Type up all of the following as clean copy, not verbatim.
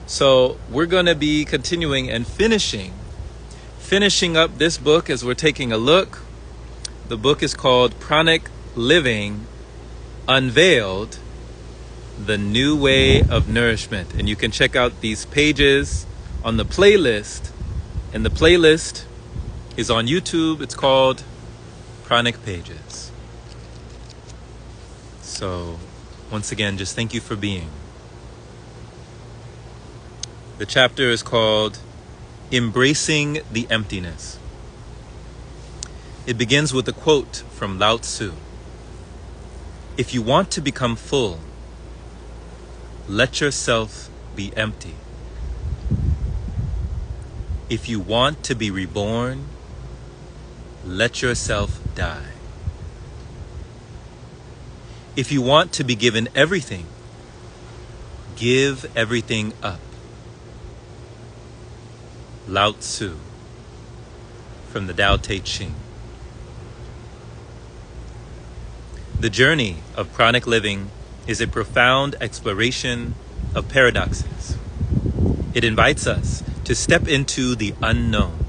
So we're going to be continuing and finishing up this book as we're taking a look. The book is called Pranic Living, Unveiled, The New Way of Nourishment. And you can check out these pages on the playlist. And the playlist is on YouTube. It's called Pranic Pages. So once again, just thank you for being. The chapter is called Embracing the Emptiness. It begins with a quote from Lao Tzu. If you want to become full, let yourself be empty. If you want to be reborn, let yourself die. If you want to be given everything, give everything up. Lao Tzu, from the Tao Te Ching. The journey of pranic living is a profound exploration of paradoxes. It invites us to step into the unknown,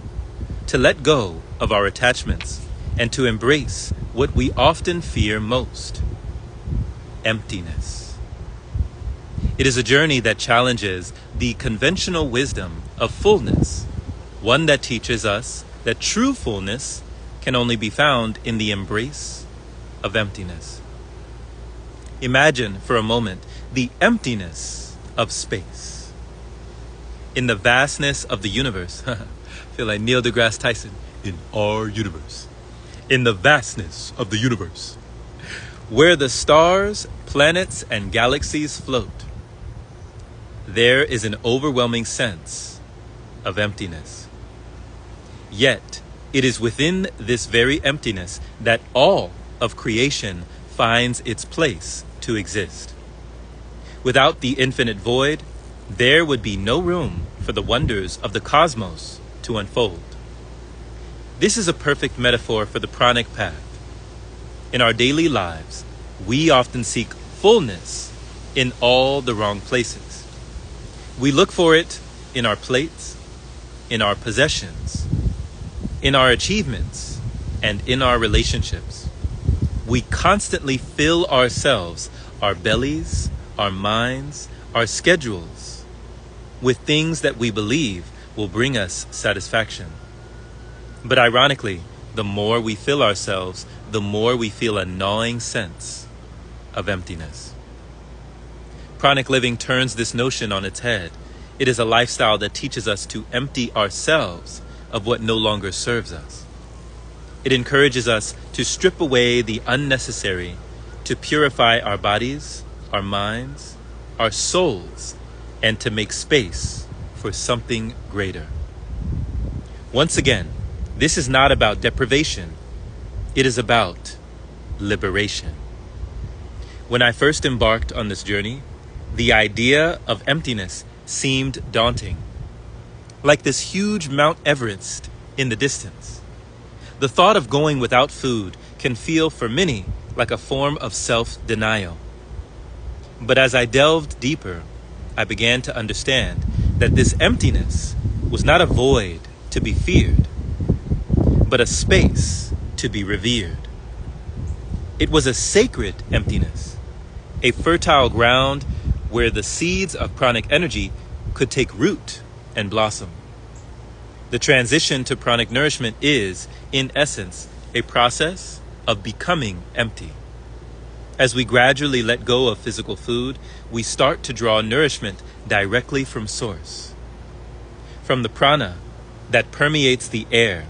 to let go of our attachments, and to embrace what we often fear most: emptiness. It is a journey that challenges the conventional wisdom of fullness, one that teaches us that true fullness can only be found in the embrace of emptiness. Imagine for a moment the emptiness of space. In the vastness of the universe, I feel like Neil deGrasse Tyson, in our universe. In the vastness of the universe, where the stars, planets, and galaxies float, there is an overwhelming sense of emptiness. Yet, it is within this very emptiness that all of creation finds its place to exist. Without the infinite void, there would be no room for the wonders of the cosmos to unfold. This is a perfect metaphor for the pranic path. In our daily lives, we often seek fullness in all the wrong places. We look for it in our plates, in our possessions, in our achievements, and in our relationships. We constantly fill ourselves, our bellies, our minds, our schedules, with things that we believe will bring us satisfaction. But ironically, the more we fill ourselves, the more we feel a gnawing sense of emptiness. Pranic living turns this notion on its head. It is a lifestyle that teaches us to empty ourselves of what no longer serves us. It encourages us to strip away the unnecessary, to purify our bodies, our minds, our souls, and to make space for something greater. Once again, this is not about deprivation. It is about liberation. When I first embarked on this journey, the idea of emptiness seemed daunting, like this huge Mount Everest in the distance. The thought of going without food can feel for many like a form of self-denial. But as I delved deeper, I began to understand that this emptiness was not a void to be feared, but a space to be revered. It was a sacred emptiness, a fertile ground where the seeds of pranic energy could take root and blossom. The transition to pranic nourishment is, in essence, a process of becoming empty. As we gradually let go of physical food, we start to draw nourishment directly from source, from the prana that permeates the air,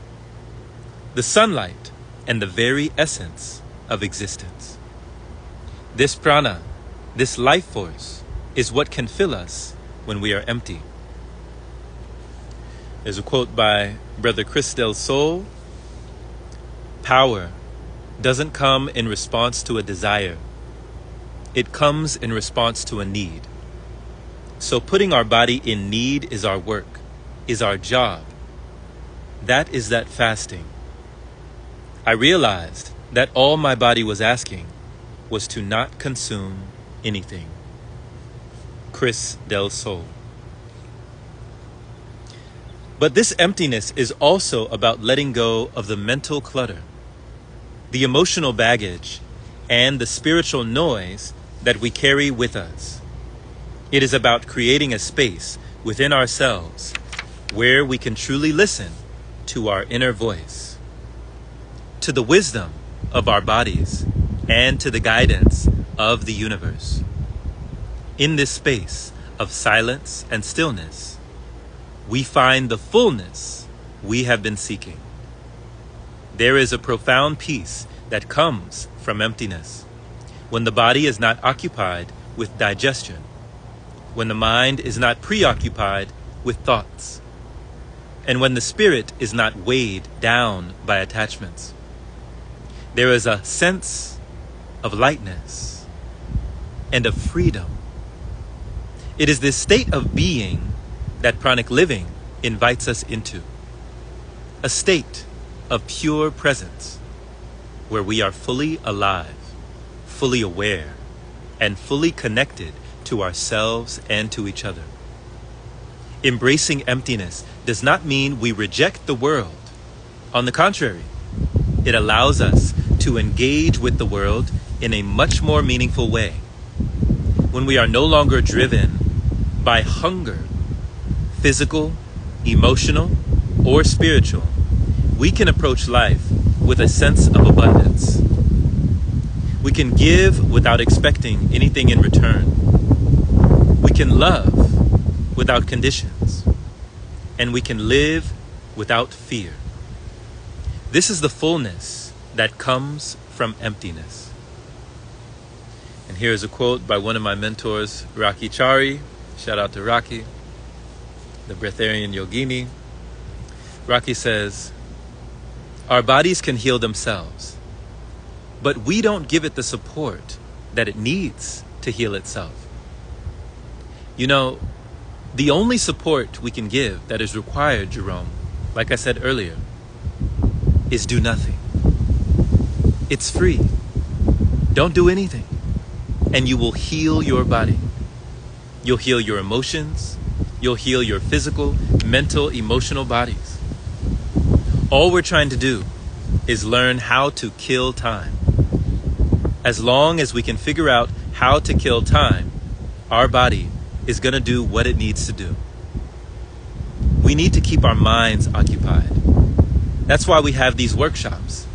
the sunlight, and the very essence of existence. This prana, this life force, is what can fill us when we are empty. There's a quote by Brother Chris Del Sol. Power doesn't come in response to a desire. It comes in response to a need. So putting our body in need is our work, is our job. That is that fasting. I realized that all my body was asking was to not consume anything. Chris Del Sol. But this emptiness is also about letting go of the mental clutter, the emotional baggage, and the spiritual noise that we carry with us. It is about creating a space within ourselves where we can truly listen to our inner voice, to the wisdom of our bodies, and to the guidance of the universe. In this space of silence and stillness, we find the fullness we have been seeking. There is a profound peace that comes from emptiness, when the body is not occupied with digestion, when the mind is not preoccupied with thoughts, and when the spirit is not weighed down by attachments. There is a sense of lightness and of freedom. It is this state of being that pranic living invites us into, a state of pure presence where we are fully alive, fully aware, and fully connected to ourselves and to each other. Embracing emptiness does not mean we reject the world. On the contrary, it allows us to engage with the world in a much more meaningful way. When we are no longer driven by hunger, physical, emotional, or spiritual, we can approach life with a sense of abundance. We can give without expecting anything in return. We can love without conditions. And we can live without fear. This is the fullness that comes from emptiness. And here is a quote by one of my mentors, Raki Chari. Shout out to Raki, the Breatharian yogini. Raki says, "Our bodies can heal themselves, but we don't give it the support that it needs to heal itself." You know, the only support we can give that is required, Jerome, like I said earlier, is do nothing. It's free. Don't do anything, and you will heal your body. You'll heal your emotions. You'll heal your physical, mental, emotional bodies. All we're trying to do is learn how to kill time. As long as we can figure out how to kill time, our body is going to do what it needs to do. We need to keep our minds occupied. That's why we have these workshops.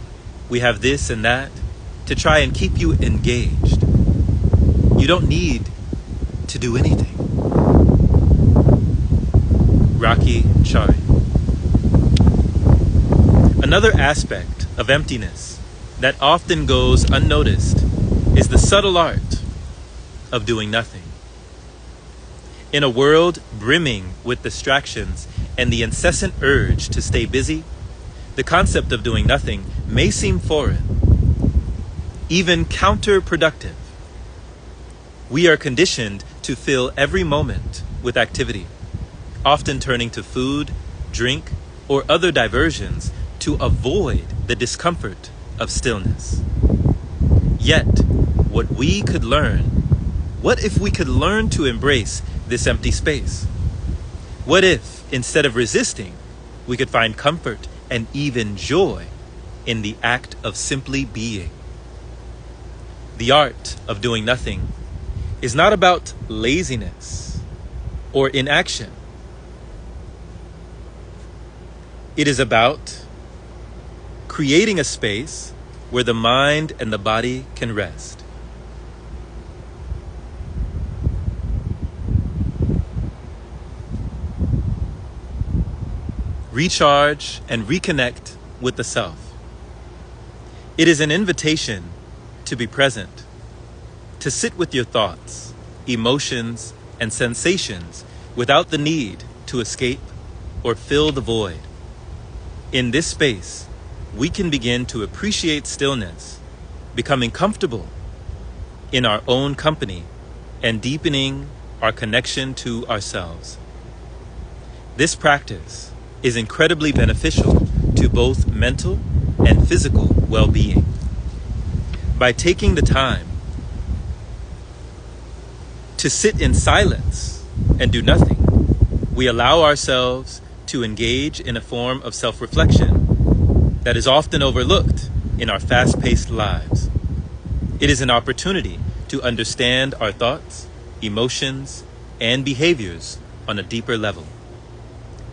We have this and that to try and keep you engaged. You don't need to do anything. Raki Chari. Another aspect of emptiness that often goes unnoticed is the subtle art of doing nothing. In a world brimming with distractions and the incessant urge to stay busy, the concept of doing nothing may seem foreign, even counterproductive. We are conditioned to fill every moment with activity, often turning to food, drink, or other diversions to avoid the discomfort of stillness. Yet, what if we could learn to embrace this empty space? What if, instead of resisting, we could find comfort and even joy in the act of simply being? The art of doing nothing is not about laziness or inaction. It is about creating a space where the mind and the body can rest. Recharge and reconnect with the self. It is an invitation to be present, to sit with your thoughts, emotions, and sensations without the need to escape or fill the void. In this space, we can begin to appreciate stillness, becoming comfortable in our own company and deepening our connection to ourselves. This practice is incredibly beneficial to both mental and physical well-being. By taking the time to sit in silence and do nothing, we allow ourselves to engage in a form of self-reflection that is often overlooked in our fast-paced lives. It is an opportunity to understand our thoughts, emotions, and behaviors on a deeper level.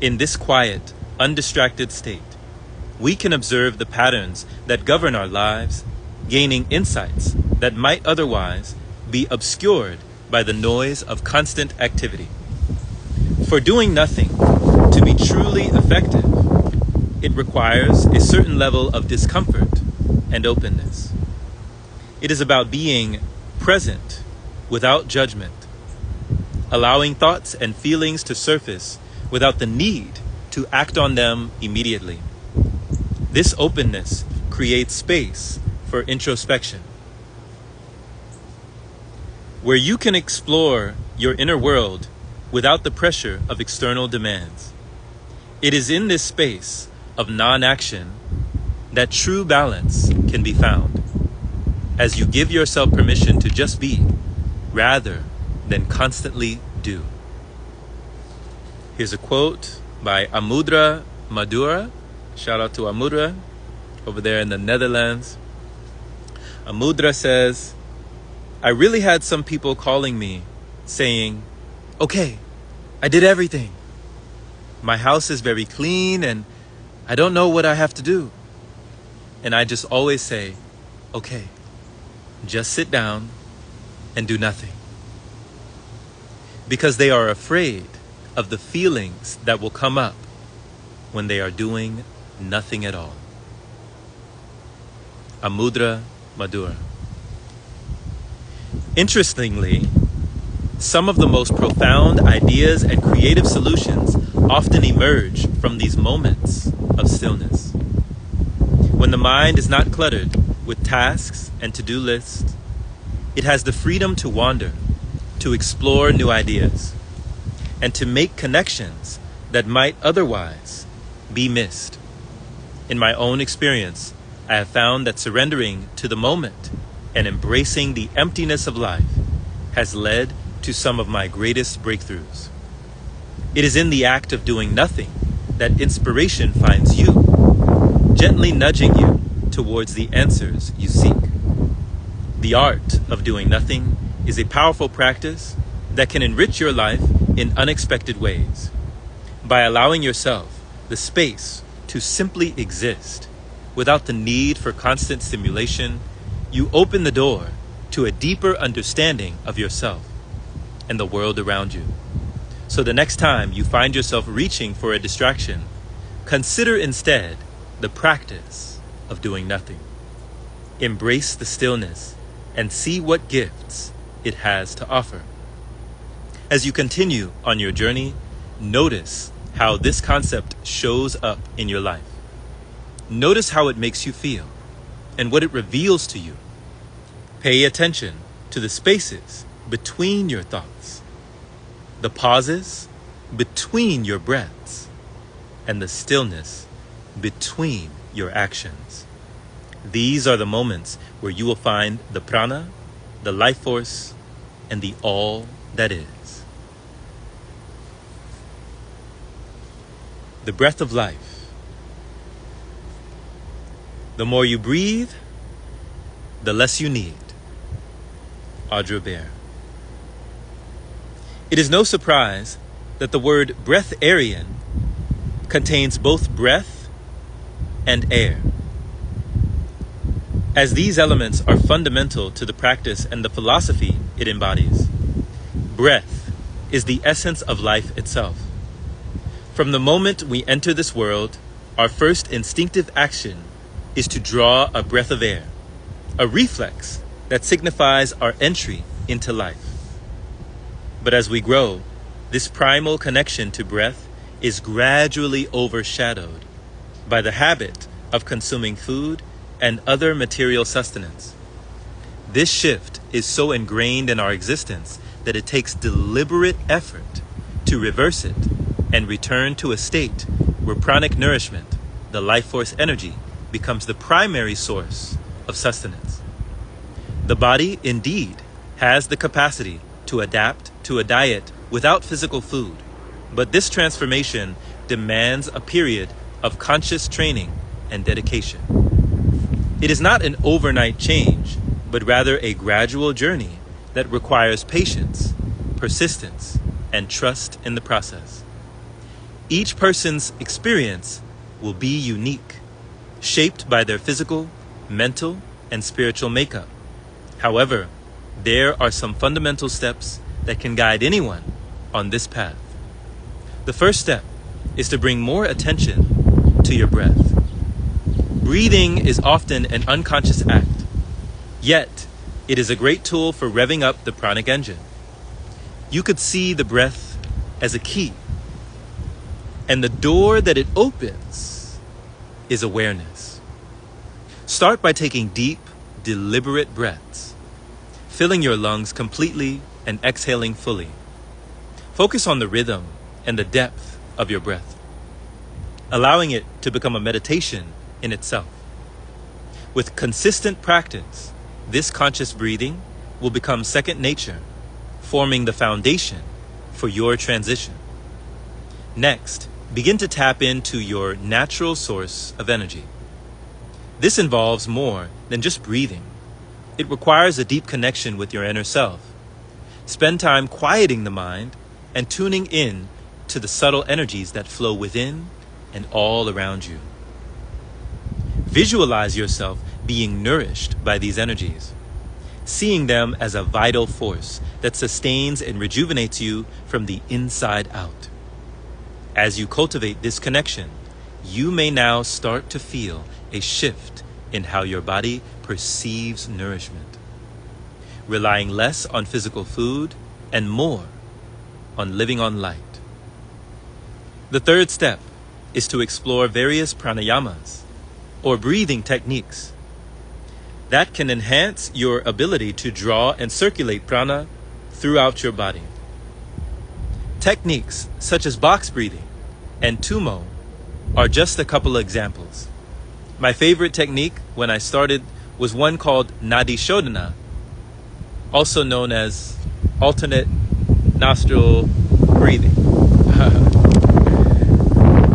In this quiet, undistracted state, we can observe the patterns that govern our lives, gaining insights that might otherwise be obscured by the noise of constant activity. For doing nothing to be truly effective, it requires a certain level of discomfort and openness. It is about being present without judgment, allowing thoughts and feelings to surface without the need to act on them immediately. This openness creates space for introspection, where you can explore your inner world without the pressure of external demands. It is in this space of non-action that true balance can be found, as you give yourself permission to just be, rather than constantly do. Here's a quote by Amudra Madura. Shout out to Amudra over there in the Netherlands. Amudra says, "I really had some people calling me saying, okay, I did everything. My house is very clean and I don't know what I have to do." And I just always say, okay, just sit down and do nothing. Because they are afraid of the feelings that will come up when they are doing nothing at all. Amudra Madura. Interestingly, some of the most profound ideas and creative solutions often emerge from these moments of stillness. When the mind is not cluttered with tasks and to-do lists, it has the freedom to wander, to explore new ideas, and to make connections that might otherwise be missed. In my own experience, I have found that surrendering to the moment and embracing the emptiness of life has led to some of my greatest breakthroughs. It is in the act of doing nothing that inspiration finds you, gently nudging you towards the answers you seek. The art of doing nothing is a powerful practice that can enrich your life in unexpected ways. By allowing yourself the space to simply exist without the need for constant stimulation, you open the door to a deeper understanding of yourself and the world around you. So the next time you find yourself reaching for a distraction, consider instead the practice of doing nothing. Embrace the stillness and see what gifts it has to offer. As you continue on your journey, notice how this concept shows up in your life. Notice how it makes you feel and what it reveals to you. Pay attention to the spaces between your thoughts, the pauses between your breaths, and the stillness between your actions. These are the moments where you will find the prana, the life force, and the all that is. The breath of life. The more you breathe, the less you need. Audre Bear. It is no surprise that the word Breatharian contains both breath and air, as these elements are fundamental to the practice and the philosophy it embodies. Breath is the essence of life itself. From the moment we enter this world, our first instinctive action is to draw a breath of air, a reflex that signifies our entry into life. But as we grow, this primal connection to breath is gradually overshadowed by the habit of consuming food and other material sustenance. This shift is so ingrained in our existence that it takes deliberate effort to reverse it and return to a state where pranic nourishment, the life force energy, becomes the primary source of sustenance. The body, indeed, has the capacity to adapt to a diet without physical food, but this transformation demands a period of conscious training and dedication. It is not an overnight change, but rather a gradual journey that requires patience, persistence, and trust in the process. Each person's experience will be unique, shaped by their physical, mental, and spiritual makeup. However, there are some fundamental steps that can guide anyone on this path. The first step is to bring more attention to your breath. Breathing is often an unconscious act, yet it is a great tool for revving up the pranic engine. You could see the breath as a key, and the door that it opens is awareness. Start by taking deep, deliberate breaths, filling your lungs completely and exhaling fully. Focus on the rhythm and the depth of your breath, allowing it to become a meditation in itself. With consistent practice, this conscious breathing will become second nature, forming the foundation for your transition. Next, begin to tap into your natural source of energy. This involves more than just breathing. It requires a deep connection with your inner self. Spend time quieting the mind and tuning in to the subtle energies that flow within and all around you. Visualize yourself being nourished by these energies, seeing them as a vital force that sustains and rejuvenates you from the inside out. As you cultivate this connection, you may now start to feel a shift in how your body perceives nourishment, relying less on physical food and more on living on light. The third step is to explore various pranayamas, or breathing techniques, that can enhance your ability to draw and circulate prana throughout your body. Techniques such as box breathing and tumo are just a couple of examples. My favorite technique when I started was one called nadi shodhana, also known as alternate nostril breathing.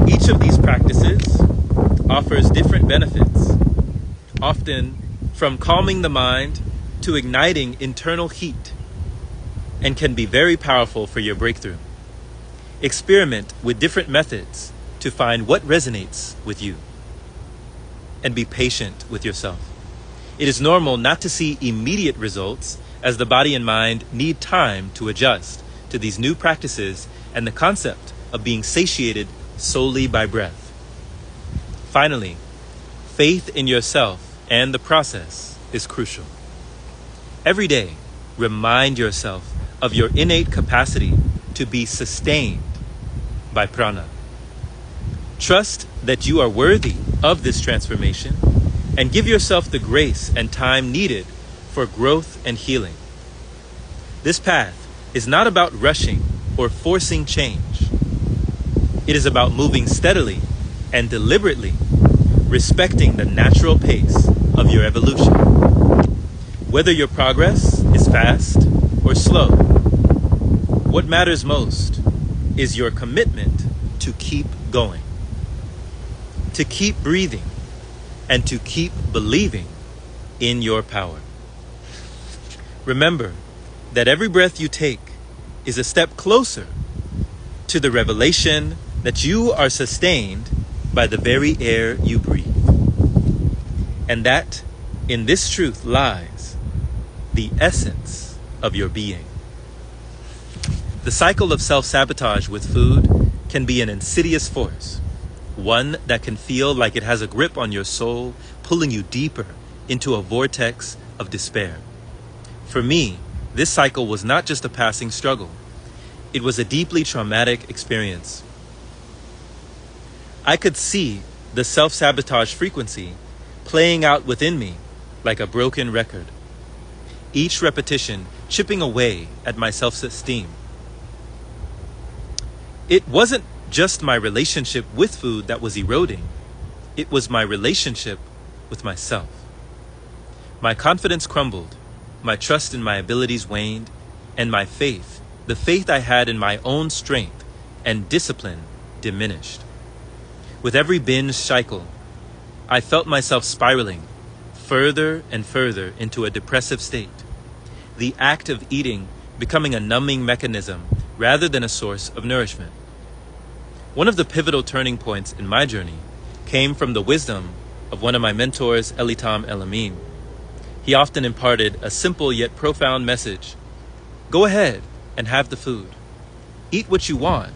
Each of these practices offers different benefits, often from calming the mind to igniting internal heat, and can be very powerful for your breakthrough. Experiment with different methods to find what resonates with you, and be patient with yourself. It is normal not to see immediate results, as the body and mind need time to adjust to these new practices and the concept of being satiated solely by breath. Finally, faith in yourself and the process is crucial. Every day, remind yourself of your innate capacity to be sustained by prana. Trust that you are worthy of this transformation and give yourself the grace and time needed for growth and healing. This path is not about rushing or forcing change. It is about moving steadily and deliberately, respecting the natural pace of your evolution. Whether your progress is fast or slow, what matters most is your commitment to keep going, to keep breathing, and to keep believing in your power. Remember that every breath you take is a step closer to the revelation that you are sustained by the very air you breathe. And that in this truth lies the essence of your being. The cycle of self-sabotage with food can be an insidious force, one that can feel like it has a grip on your soul, pulling you deeper into a vortex of despair. For me, this cycle was not just a passing struggle. It was a deeply traumatic experience. I could see the self-sabotage frequency playing out within me like a broken record, each repetition chipping away at my self-esteem. It wasn't just my relationship with food that was eroding. It was my relationship with myself. My confidence crumbled, my trust in my abilities waned, and my faith, the faith I had in my own strength and discipline, diminished. With every binge cycle, I felt myself spiraling further and further into a depressive state, the act of eating becoming a numbing mechanism rather than a source of nourishment. One of the pivotal turning points in my journey came from the wisdom of one of my mentors, Elitam El-Amin. He often imparted a simple yet profound message. Go ahead and have the food. Eat what you want.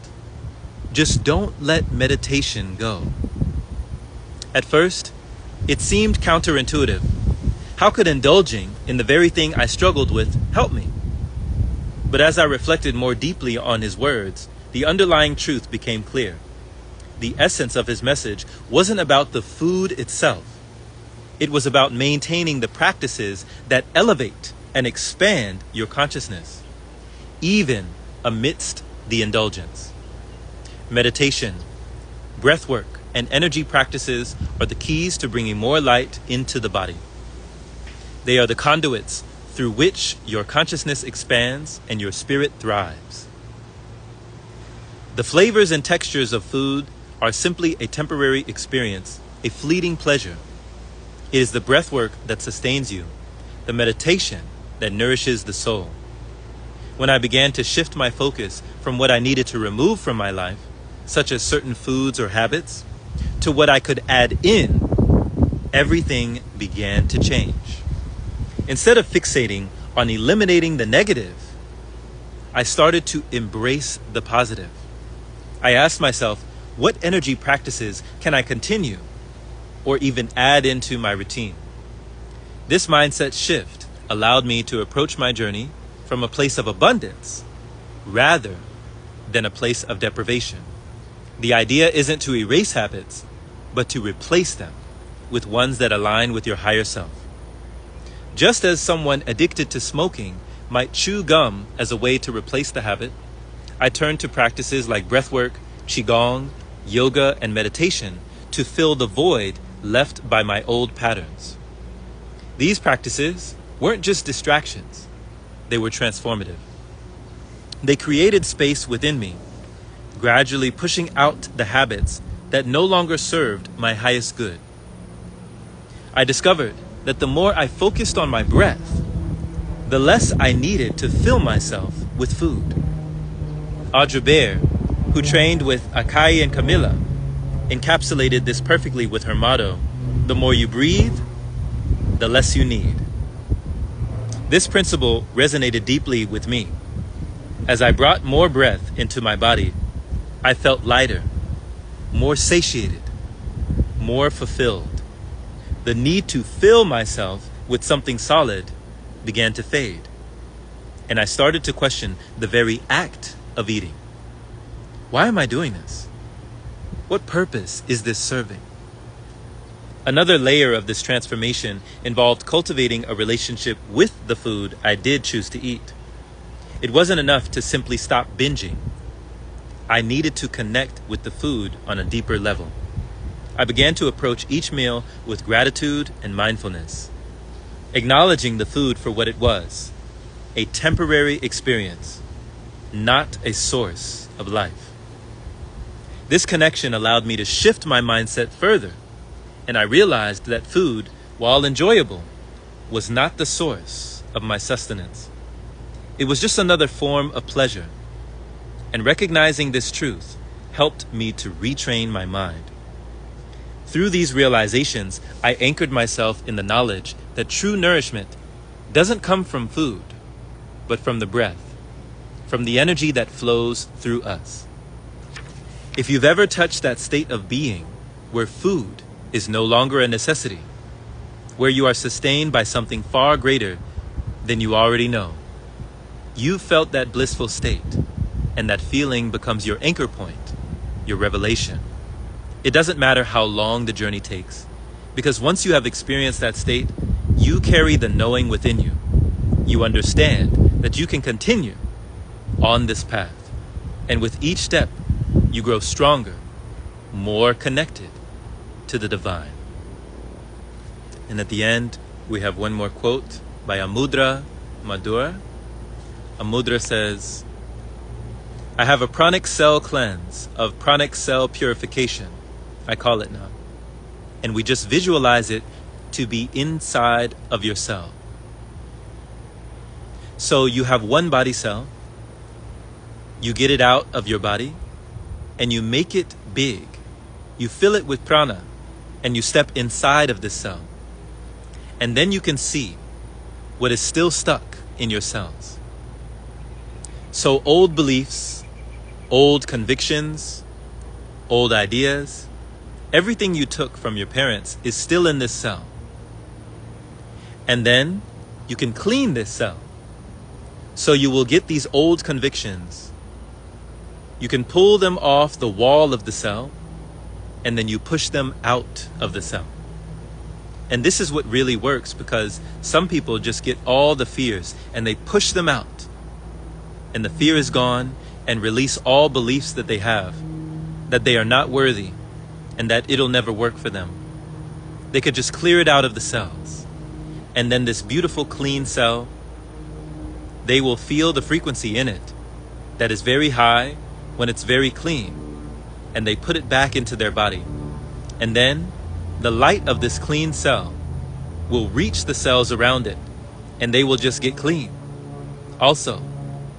Just don't let meditation go. At first, it seemed counterintuitive. How could indulging in the very thing I struggled with help me? But as I reflected more deeply on his words, the underlying truth became clear. The essence of his message wasn't about the food itself. It was about maintaining the practices that elevate and expand your consciousness, even amidst the indulgence. Meditation, breathwork, and energy practices are the keys to bringing more light into the body. They are the conduits through which your consciousness expands and your spirit thrives. The flavors and textures of food are simply a temporary experience, a fleeting pleasure. It is the breathwork that sustains you, the meditation that nourishes the soul. When I began to shift my focus from what I needed to remove from my life, such as certain foods or habits, to what I could add in, everything began to change. Instead of fixating on eliminating the negative, I started to embrace the positive. I asked myself, what energy practices can I continue or even add into my routine? This mindset shift allowed me to approach my journey from a place of abundance rather than a place of deprivation. The idea isn't to erase habits, but to replace them with ones that align with your higher self. Just as someone addicted to smoking might chew gum as a way to replace the habit, I turned to practices like breathwork, qigong, yoga, and meditation to fill the void left by my old patterns. These practices weren't just distractions, they were transformative. They created space within me, gradually pushing out the habits that no longer served my highest good. I discovered that the more I focused on my breath, the less I needed to fill myself with food. Audre Lorde, who trained with Akai and Camilla, encapsulated this perfectly with her motto, the more you breathe, the less you need. This principle resonated deeply with me. As I brought more breath into my body, I felt lighter, more satiated, more fulfilled. The need to fill myself with something solid began to fade, and I started to question the very act of eating. Why am I doing this? What purpose is this serving? Another layer of this transformation involved cultivating a relationship with the food I did choose to eat. It wasn't enough to simply stop binging. I needed to connect with the food on a deeper level. I began to approach each meal with gratitude and mindfulness, acknowledging the food for what it was, a temporary experience, not a source of life. This connection allowed me to shift my mindset further, and I realized that food, while enjoyable, was not the source of my sustenance. It was just another form of pleasure, and recognizing this truth helped me to retrain my mind. Through these realizations, I anchored myself in the knowledge that true nourishment doesn't come from food, but from the breath, from the energy that flows through us. If you've ever touched that state of being where food is no longer a necessity, where you are sustained by something far greater than you already know, you've felt that blissful state, and that feeling becomes your anchor point, your revelation. It doesn't matter how long the journey takes, because once you have experienced that state, you carry the knowing within you. You understand that you can continue on this path, and with each step, you grow stronger, more connected to the divine. And at the end, we have one more quote by Amudra Madhura. Amudra says, I have a pranic cell cleanse of pranic cell purification, I call it now. And we just visualize it to be inside of your cell. So you have one body cell, you get it out of your body, and you make it big. You fill it with prana, and you step inside of this cell. And then you can see what is still stuck in your cells. So old beliefs, old convictions, old ideas, everything you took from your parents is still in this cell. And then you can clean this cell. So you will get these old convictions. You can pull them off the wall of the cell, and then you push them out of the cell. And this is what really works, because some people just get all the fears and they push them out. And the fear is gone, and release all beliefs that they have, that they are not worthy, and that it'll never work for them. They could just clear it out of the cells. And then this beautiful clean cell, they will feel the frequency in it that is very high when it's very clean. And they put it back into their body. And then the light of this clean cell will reach the cells around it, and they will just get clean. Also,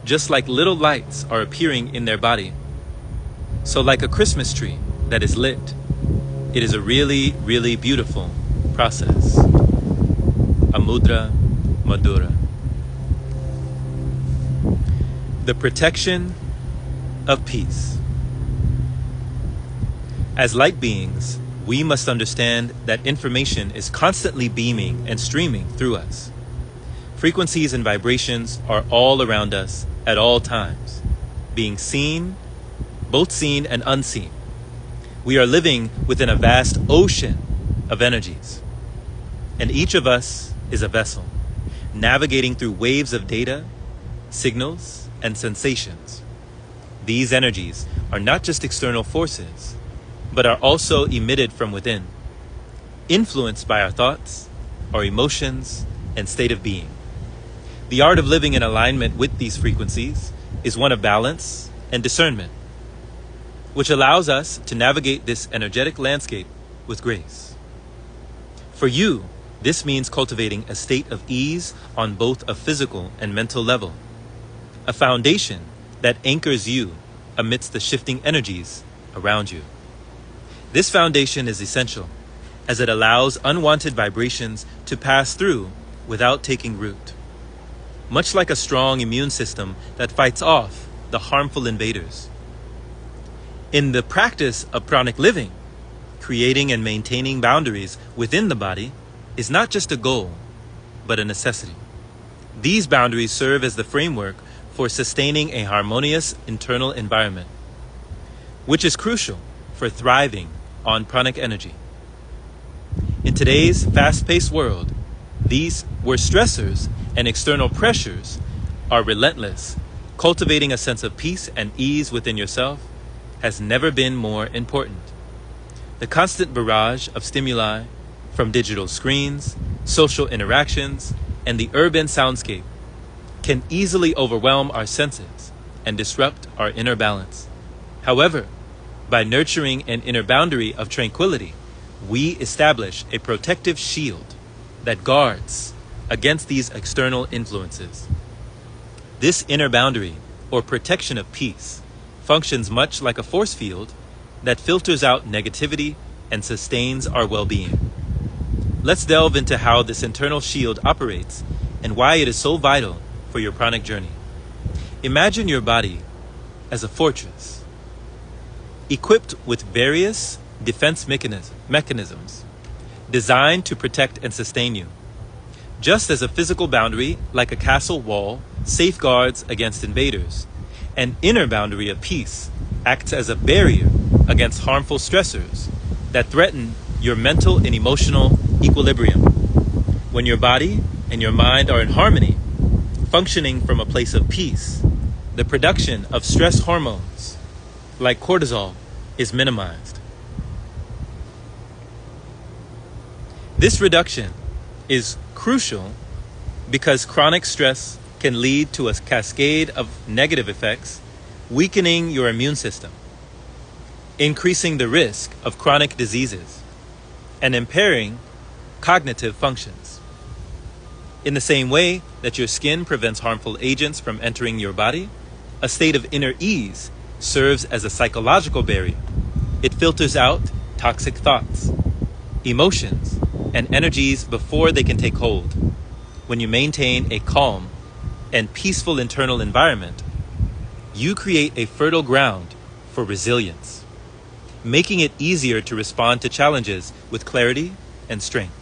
just like little lights are appearing in their body. So like a Christmas tree that is lit, it is a really, really beautiful process. Amudra Madura. The protection of peace. As light beings, we must understand that information is constantly beaming and streaming through us. Frequencies and vibrations are all around us at all times, being seen, both seen and unseen. We are living within a vast ocean of energies, and each of us is a vessel, navigating through waves of data, signals, and sensations. These energies are not just external forces, but are also emitted from within, influenced by our thoughts, our emotions, and state of being. The art of living in alignment with these frequencies is one of balance and discernment, which allows us to navigate this energetic landscape with grace. For you, this means cultivating a state of ease on both a physical and mental level, a foundation that anchors you amidst the shifting energies around you. This foundation is essential, as it allows unwanted vibrations to pass through without taking root. Much like a strong immune system that fights off the harmful invaders. In the practice of pranic living, creating and maintaining boundaries within the body is not just a goal, but a necessity. These boundaries serve as the framework for sustaining a harmonious internal environment, which is crucial for thriving on pranic energy. In today's fast-paced world, where stressors and external pressures are relentless, cultivating a sense of peace and ease within yourself has never been more important. The constant barrage of stimuli from digital screens, social interactions, and the urban soundscape can easily overwhelm our senses and disrupt our inner balance. However, by nurturing an inner boundary of tranquility, we establish a protective shield that guards against these external influences. This inner boundary, or protection of peace, functions much like a force field that filters out negativity and sustains our well-being. Let's delve into how this internal shield operates and why it is so vital for your pranic journey. Imagine your body as a fortress, equipped with various defense mechanisms designed to protect and sustain you. Just as a physical boundary, like a castle wall, safeguards against invaders, an inner boundary of peace acts as a barrier against harmful stressors that threaten your mental and emotional equilibrium. When your body and your mind are in harmony, functioning from a place of peace, the production of stress hormones like cortisol is minimized. This reduction is crucial because chronic stress can lead to a cascade of negative effects weakening your immune system, increasing the risk of chronic diseases, and impairing cognitive functions. In the same way that your skin prevents harmful agents from entering your body, a state of inner ease serves as a psychological barrier. It filters out toxic thoughts, emotions, and energies before they can take hold. When you maintain a calm and peaceful internal environment, you create a fertile ground for resilience, making it easier to respond to challenges with clarity and strength.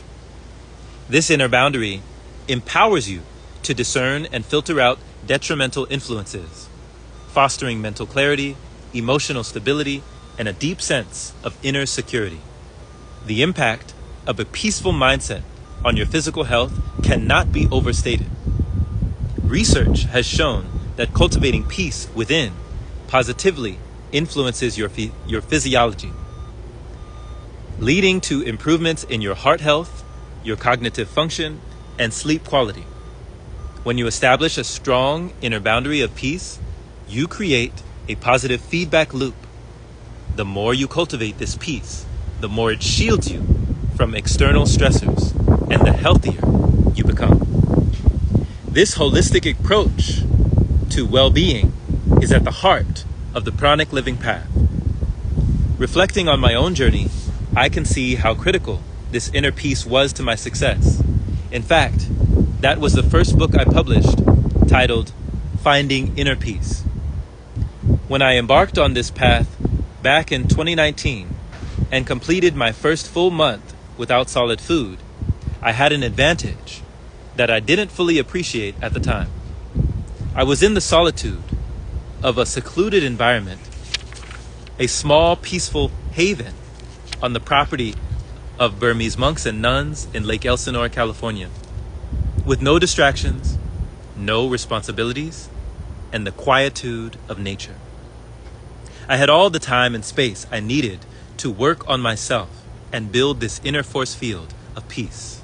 This inner boundary empowers you to discern and filter out detrimental influences, fostering mental clarity, emotional stability, and a deep sense of inner security. The impact of a peaceful mindset on your physical health cannot be overstated. Research has shown that cultivating peace within positively influences your physiology, leading to improvements in your heart health, your cognitive function, and sleep quality. When you establish a strong inner boundary of peace, you create a positive feedback loop. The more you cultivate this peace, the more it shields you from external stressors, and the healthier you become. This holistic approach to well-being is at the heart of the Pranic living path. Reflecting on my own journey, I can see how critical this inner peace was to my success. In fact, that was the first book I published, titled Finding Inner Peace. When I embarked on this path back in 2019 and completed my first full month without solid food, I had an advantage that I didn't fully appreciate at the time. I was in the solitude of a secluded environment, a small, peaceful haven on the property of Burmese monks and nuns in Lake Elsinore, California, with no distractions, no responsibilities, and the quietude of nature. I had all the time and space I needed to work on myself and build this inner force field of peace.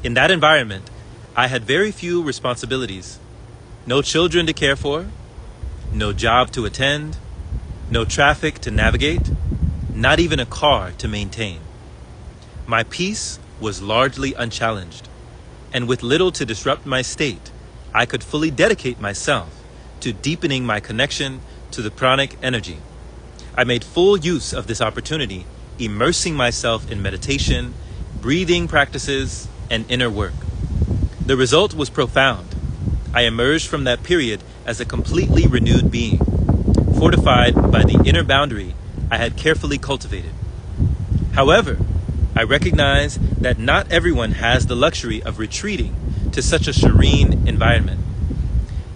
In that environment, I had very few responsibilities. No children to care for, no job to attend, no traffic to navigate, not even a car to maintain. My peace was largely unchallenged, and with little to disrupt my state, I could fully dedicate myself to deepening my connection to the pranic energy. I made full use of this opportunity, immersing myself in meditation, breathing practices, and inner work. The result was profound. I emerged from that period as a completely renewed being, fortified by the inner boundary I had carefully cultivated. However, I recognize that not everyone has the luxury of retreating to such a serene environment.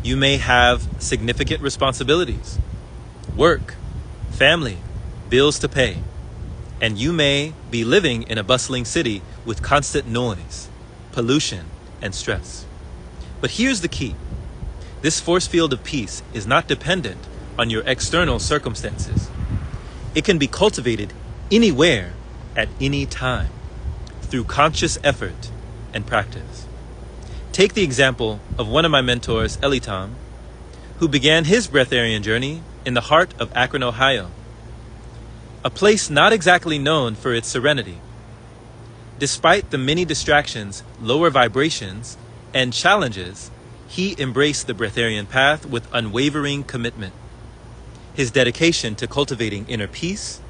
You may have significant responsibilities, work, family, bills to pay, and you may be living in a bustling city with constant noise, pollution, and stress. But here's the key. This force field of peace is not dependent on your external circumstances. It can be cultivated anywhere at any time through conscious effort and practice. Take the example of one of my mentors, Elitam, who began his Breatharian journey in the heart of Akron, Ohio, a place not exactly known for its serenity. Despite the many distractions, lower vibrations, and challenges, he embraced the Breatharian path with unwavering commitment. His dedication to cultivating inner peace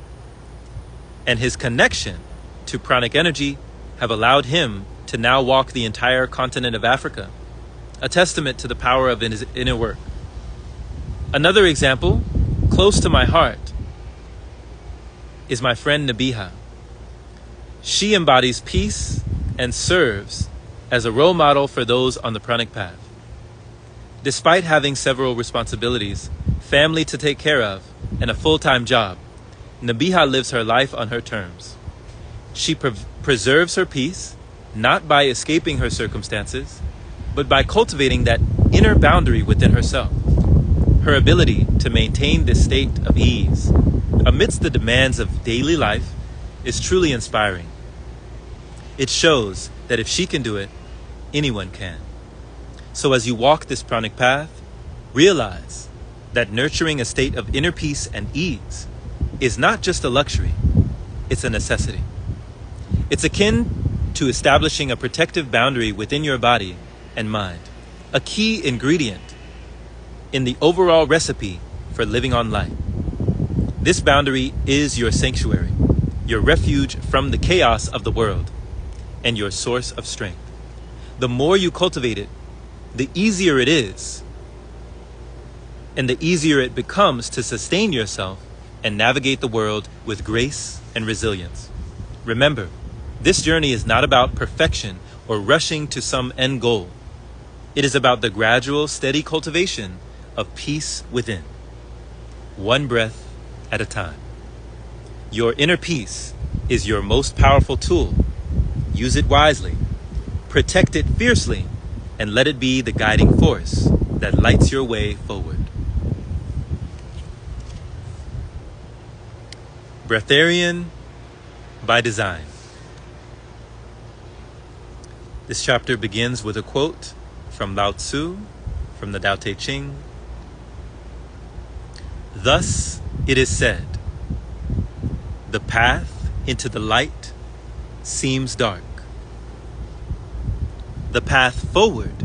and his connection to pranic energy have allowed him to now walk the entire continent of Africa, a testament to the power of his inner work. Another example, close to my heart, is my friend Nabiha. She embodies peace and serves as a role model for those on the pranic path. Despite having several responsibilities, family to take care of, and a full-time job, Nabiha lives her life on her terms. She preserves her peace, not by escaping her circumstances, but by cultivating that inner boundary within herself. Her ability to maintain this state of ease amidst the demands of daily life is truly inspiring. It shows that if she can do it, anyone can. So as you walk this pranic path, realize that nurturing a state of inner peace and ease is not just a luxury, it's a necessity. It's akin to establishing a protective boundary within your body and mind, a key ingredient in the overall recipe for living on light. This boundary is your sanctuary, your refuge from the chaos of the world, and your source of strength. The more you cultivate it, the easier it is, and the easier it becomes to sustain yourself and navigate the world with grace and resilience. Remember, this journey is not about perfection or rushing to some end goal. It is about the gradual, steady cultivation of peace within, one breath at a time. Your inner peace is your most powerful tool. Use it wisely, protect it fiercely, and let it be the guiding force that lights your way forward. Breatharian by design. This chapter begins with a quote from Lao Tzu, from the Tao Te Ching. Thus it is said, the path into the light seems dark. The path forward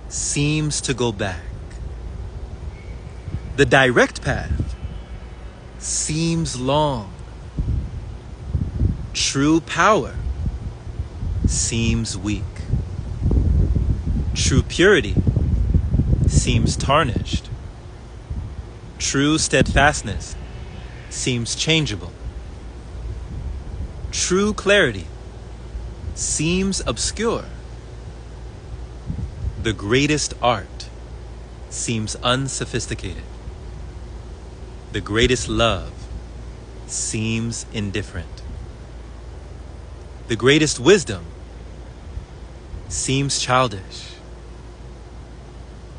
seems to go back. The direct path seems long. True power seems weak. True purity seems tarnished. True steadfastness seems changeable. True clarity seems obscure. The greatest art seems unsophisticated. The greatest love seems indifferent. The greatest wisdom seems childish.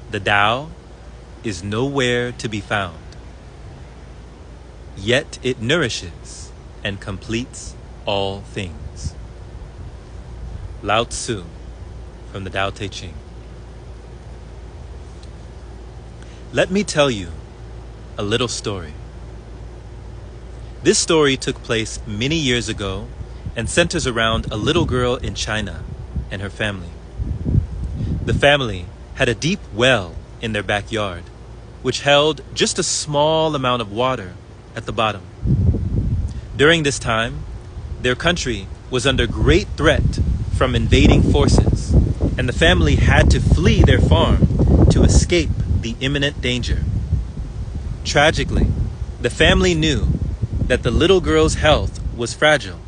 The Tao is nowhere to be found, yet it nourishes and completes all things. Lao Tzu, from the Tao Te Ching. Let me tell you a little story. This story took place many years ago and centers around a little girl in China and her family. The family had a deep well in their backyard, which held just a small amount of water at the bottom. During this time, their country was under great threat from invading forces, and the family had to flee their farm to escape the imminent danger. Tragically, the family knew that the little girl's health was fragile,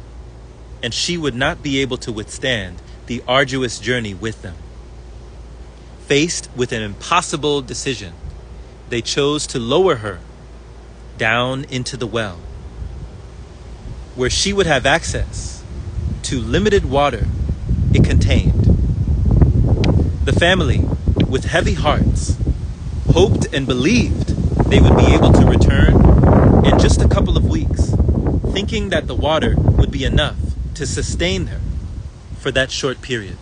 and she would not be able to withstand the arduous journey with them. Faced with an impossible decision, they chose to lower her down into the well, where she would have access to limited water it contained. The family, with heavy hearts, hoped and believed they would be able to return in just a couple of weeks, thinking that the water would be enough to sustain her for that short period.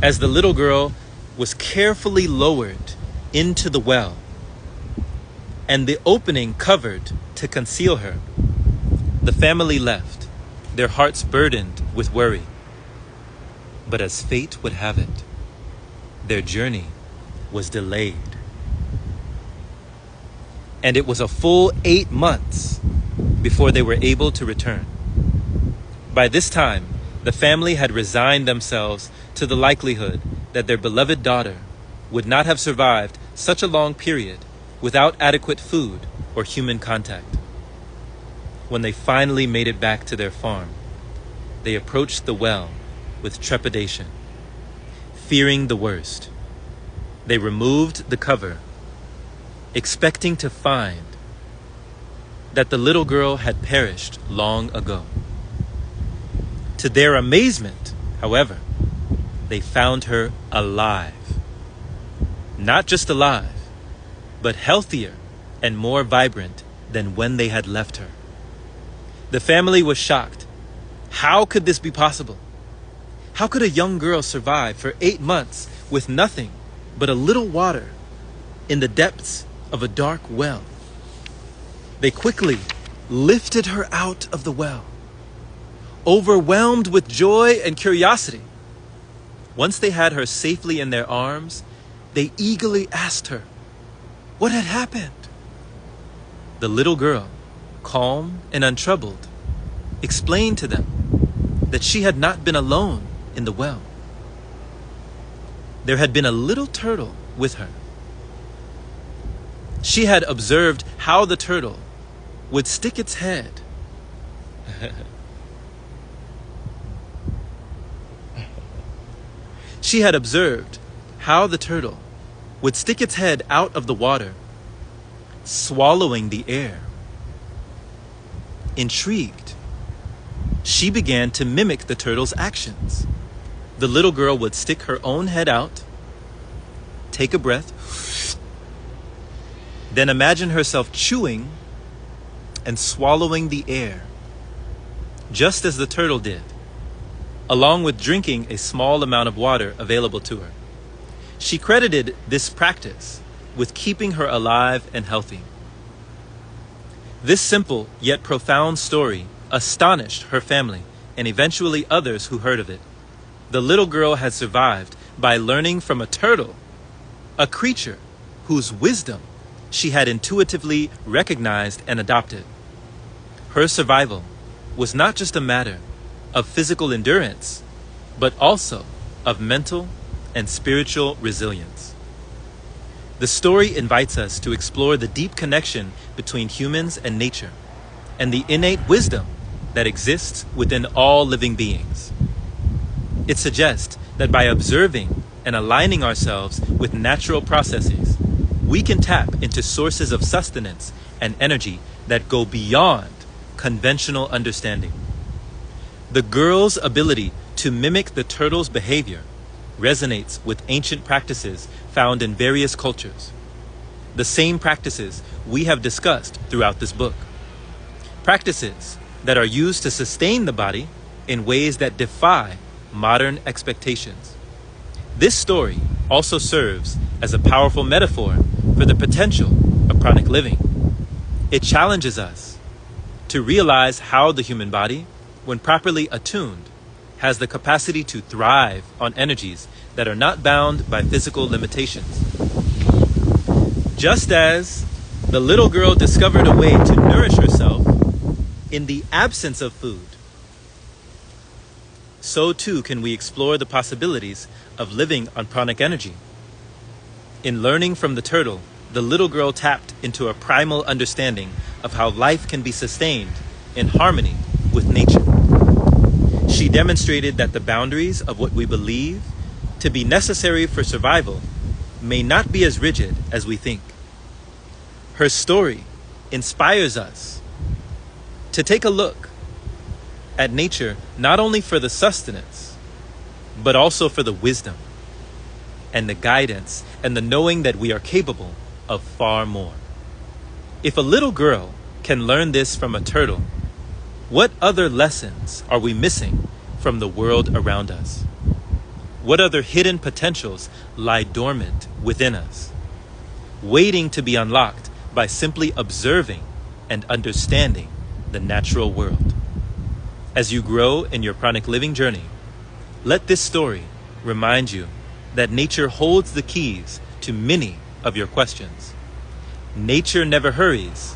As the little girl was carefully lowered into the well and the opening covered to conceal her, the family left, their hearts burdened with worry. But as fate would have it, their journey was delayed. And it was a full 8 months before they were able to return. By this time, the family had resigned themselves to the likelihood that their beloved daughter would not have survived such a long period without adequate food or human contact. When they finally made it back to their farm, they approached the well with trepidation, fearing the worst. They removed the cover, expecting to find that the little girl had perished long ago. To their amazement, however, they found her alive. Not just alive, but healthier and more vibrant than when they had left her. The family was shocked. How could this be possible? How could a young girl survive for 8 months with nothing but a little water in the depths of a dark well. They quickly lifted her out of the well, overwhelmed with joy and curiosity. Once they had her safely in their arms, they eagerly asked her what had happened. The little girl, calm and untroubled, explained to them that she had not been alone in the well. There had been a little turtle with her. She had observed how the turtle would stick its head She had observed how the turtle would stick its head out of the water, swallowing the air. Intrigued, she began to mimic the turtle's actions. The little girl would stick her own head out, take a breath, then imagine herself chewing and swallowing the air, just as the turtle did, along with drinking a small amount of water available to her. She credited this practice with keeping her alive and healthy. This simple yet profound story astonished her family and eventually others who heard of it. The little girl had survived by learning from a turtle, a creature whose wisdom she had intuitively recognized and adopted. Her survival was not just a matter of physical endurance, but also of mental and spiritual resilience. The story invites us to explore the deep connection between humans and nature and the innate wisdom that exists within all living beings. It suggests that by observing and aligning ourselves with natural processes, we can tap into sources of sustenance and energy that go beyond conventional understanding. The girl's ability to mimic the turtle's behavior resonates with ancient practices found in various cultures. The same practices we have discussed throughout this book. Practices that are used to sustain the body in ways that defy modern expectations. This story also serves as a powerful metaphor for the potential of pranic living. It challenges us to realize how the human body, when properly attuned, has the capacity to thrive on energies that are not bound by physical limitations. Just as the little girl discovered a way to nourish herself in the absence of food, so too can we explore the possibilities of living on pranic energy. In learning from the turtle, the little girl tapped into a primal understanding of how life can be sustained in harmony with nature. She demonstrated that the boundaries of what we believe to be necessary for survival may not be as rigid as we think. Her story inspires us to take a look at nature not only for the sustenance, but also for the wisdom and the guidance and the knowing that we are capable of far more. If a little girl can learn this from a turtle, what other lessons are we missing from the world around us? What other hidden potentials lie dormant within us, waiting to be unlocked by simply observing and understanding the natural world? As you grow in your pranic living journey, let this story remind you that nature holds the keys to many of your questions. Nature never hurries,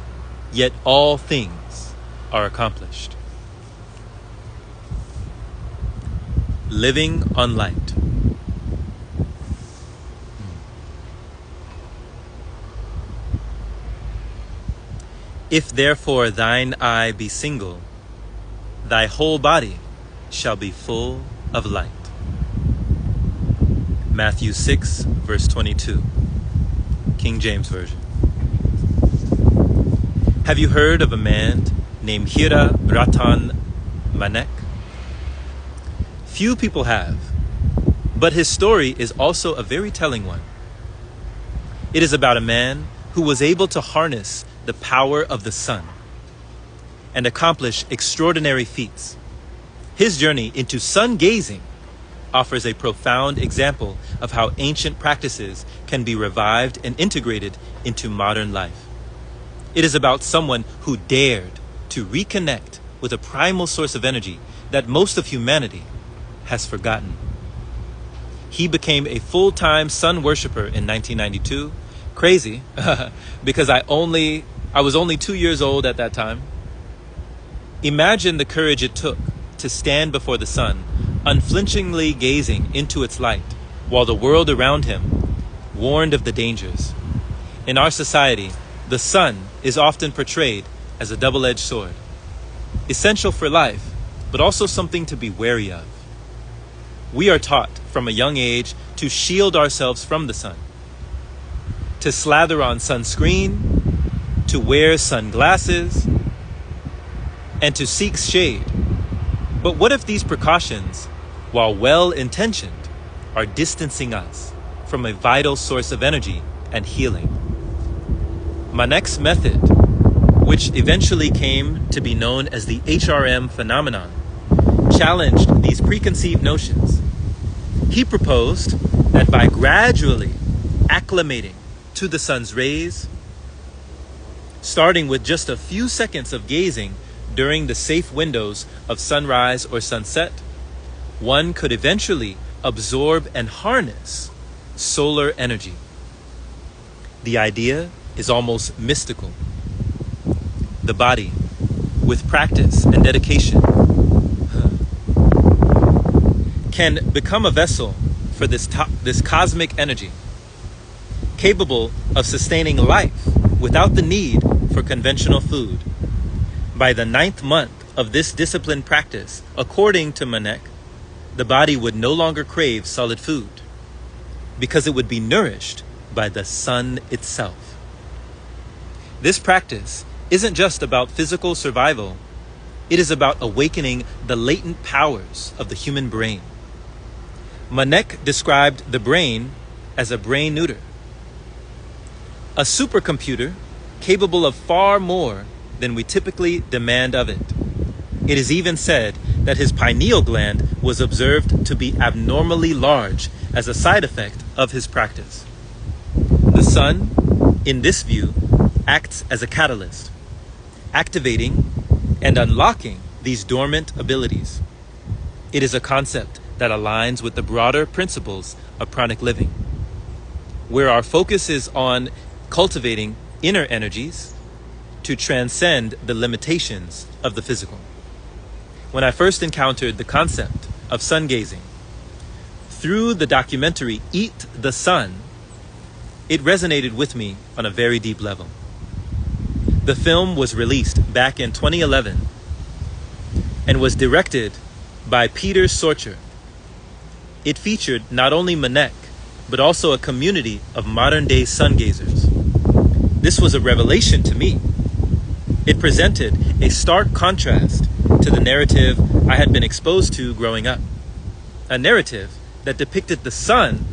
yet all things are accomplished. Living on light. If therefore thine eye be single, thy whole body shall be full of light. Matthew 6, verse 22, King James Version. Have you heard of a man named Hira Ratan Manek? Few people have, but his story is also a very telling one. It is about a man who was able to harness the power of the sun and accomplish extraordinary feats. His journey into sun gazing offers a profound example of how ancient practices can can be revived and integrated into modern life. It is about someone who dared to reconnect with a primal source of energy that most of humanity has forgotten. He became a full-time sun worshiper in 1992. Crazy, because I was only 2 years old at that time. Imagine the courage it took to stand before the sun, unflinchingly gazing into its light, while the world around him warned of the dangers. In our society, the sun is often portrayed as a double-edged sword, essential for life, but also something to be wary of. We are taught from a young age to shield ourselves from the sun, to slather on sunscreen, to wear sunglasses, and to seek shade. But what if these precautions, while well-intentioned, are distancing us from a vital source of energy and healing? Manek's method, which eventually came to be known as the HRM phenomenon, challenged these preconceived notions. He proposed that by gradually acclimating to the sun's rays, starting with just a few seconds of gazing during the safe windows of sunrise or sunset, one could eventually absorb and harness solar energy. The idea is almost mystical. The body, with practice and dedication, can become a vessel for this cosmic energy, capable of sustaining life without the need for conventional food. By the 9th month of this disciplined practice, according to Manek, the body would no longer crave solid food because it would be nourished by the sun itself. This practice isn't just about physical survival. It is about awakening the latent powers of the human brain. Manek described the brain as a brain neuter, a supercomputer capable of far more than we typically demand of it. It is even said that his pineal gland was observed to be abnormally large as a side effect of his practice. The sun, in this view, acts as a catalyst, activating and unlocking these dormant abilities. It is a concept that aligns with the broader principles of pranic living, where our focus is on cultivating inner energies to transcend the limitations of the physical. When I first encountered the concept of sun gazing through the documentary Eat the Sun, it resonated with me on a very deep level. The film was released back in 2011 and was directed by Peter Sorcher. It featured not only Manek, but also a community of modern-day sun gazers. This was a revelation to me. It presented a stark contrast to the narrative I had been exposed to growing up. A narrative that depicted the sun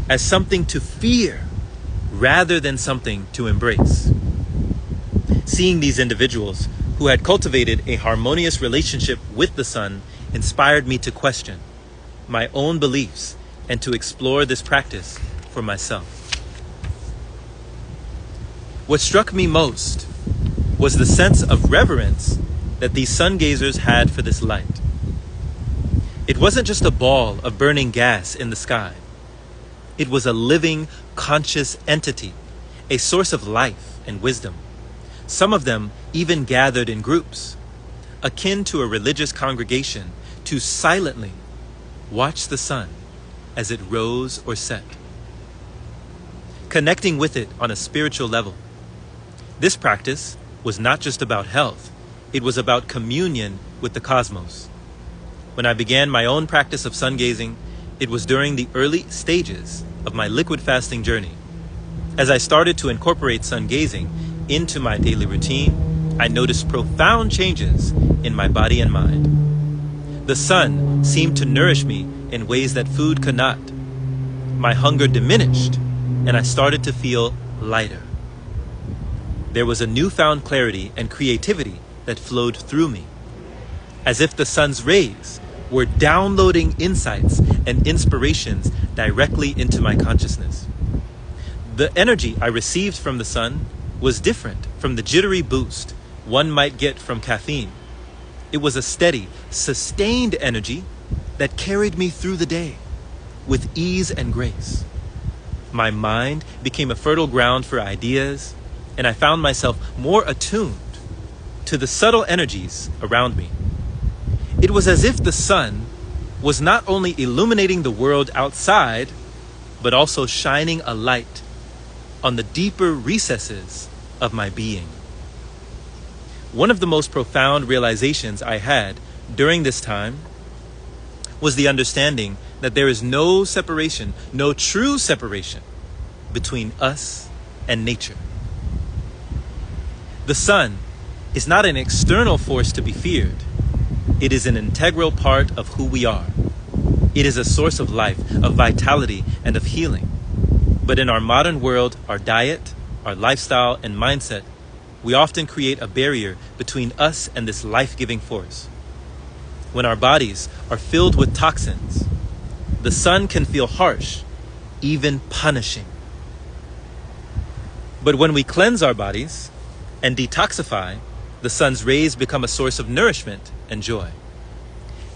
as something to fear rather than something to embrace. Seeing these individuals who had cultivated a harmonious relationship with the sun inspired me to question my own beliefs and to explore this practice for myself. What struck me most was the sense of reverence that these sun gazers had for this light. It wasn't just a ball of burning gas in the sky. It was a living, conscious entity, a source of life and wisdom. Some of them even gathered in groups, akin to a religious congregation, to silently watch the sun as it rose or set, connecting with it on a spiritual level. This practice was not just about health, it was about communion with the cosmos. When I began my own practice of sun gazing, it was during the early stages of my liquid fasting journey. As I started to incorporate sun gazing into my daily routine, I noticed profound changes in my body and mind. The sun seemed to nourish me in ways that food could not. My hunger diminished, and I started to feel lighter. There was a newfound clarity and creativity that flowed through me, as if the sun's rays were downloading insights and inspirations directly into my consciousness. The energy I received from the sun was different from the jittery boost one might get from caffeine. It was a steady, sustained energy that carried me through the day with ease and grace. My mind became a fertile ground for ideas, and I found myself more attuned to the subtle energies around me. It was as if the sun was not only illuminating the world outside, but also shining a light on the deeper recesses of my being. One of the most profound realizations I had during this time was the understanding that there is no separation, no true separation between us and nature. The sun is not an external force to be feared. It is an integral part of who we are. It is a source of life, of vitality, and of healing. But in our modern world, our diet, our lifestyle, and mindset, we often create a barrier between us and this life-giving force. When our bodies are filled with toxins, the sun can feel harsh, even punishing. But when we cleanse our bodies and detoxify, the sun's rays become a source of nourishment and joy.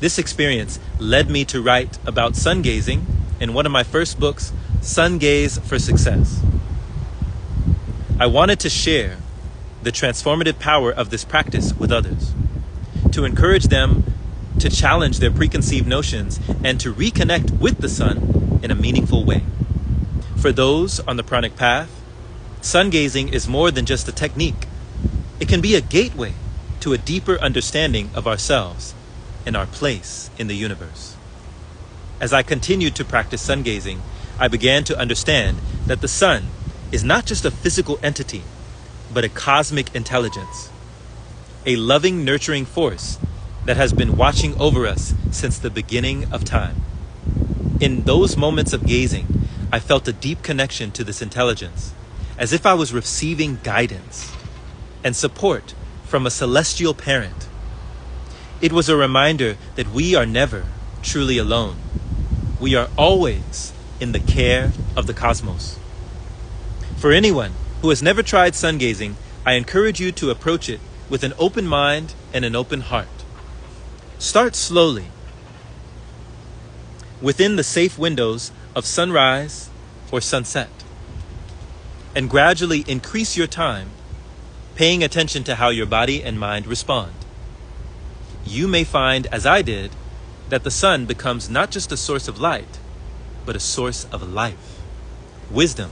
This experience led me to write about sun gazing in one of my first books, Sun Gaze for Success. I wanted to share the transformative power of this practice with others, to encourage them to challenge their preconceived notions and to reconnect with the sun in a meaningful way. For those on the pranic path, sun gazing is more than just a technique. It can be a gateway to a deeper understanding of ourselves and our place in the universe. As I continued to practice sun gazing, I began to understand that the sun is not just a physical entity, but a cosmic intelligence, a loving, nurturing force that has been watching over us since the beginning of time. In those moments of gazing, I felt a deep connection to this intelligence, as if I was receiving guidance and support from a celestial parent. It was a reminder that we are never truly alone. We are always in the care of the cosmos. For anyone who has never tried sun gazing, I encourage you to approach it with an open mind and an open heart. Start slowly, within the safe windows of sunrise or sunset, and gradually increase your time, paying attention to how your body and mind respond. You may find, as I did, that the sun becomes not just a source of light, but a source of life, wisdom,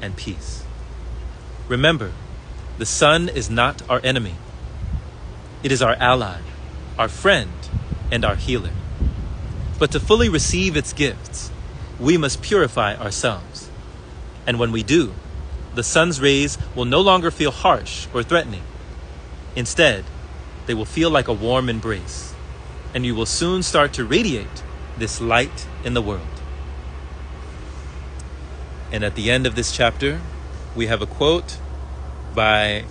and peace. Remember, the sun is not our enemy. It is our ally, our friend, and our healer. But to fully receive its gifts, we must purify ourselves. And when we do, the sun's rays will no longer feel harsh or threatening. Instead, they will feel like a warm embrace, and you will soon start to radiate this light in the world. And at the end of this chapter, we have a quote by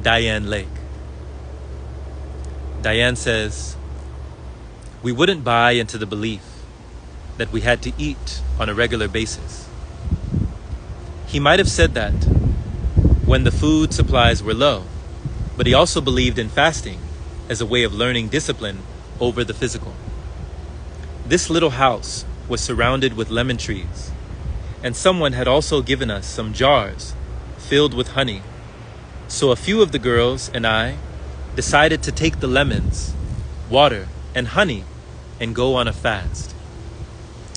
Diane Lake. Diane says, "We wouldn't buy into the belief that we had to eat on a regular basis. He might have said that when the food supplies were low, but he also believed in fasting as a way of learning discipline over the physical. This little house was surrounded with lemon trees, and someone had also given us some jars filled with honey. So a few of the girls and I decided to take the lemons, water, and honey and go on a fast.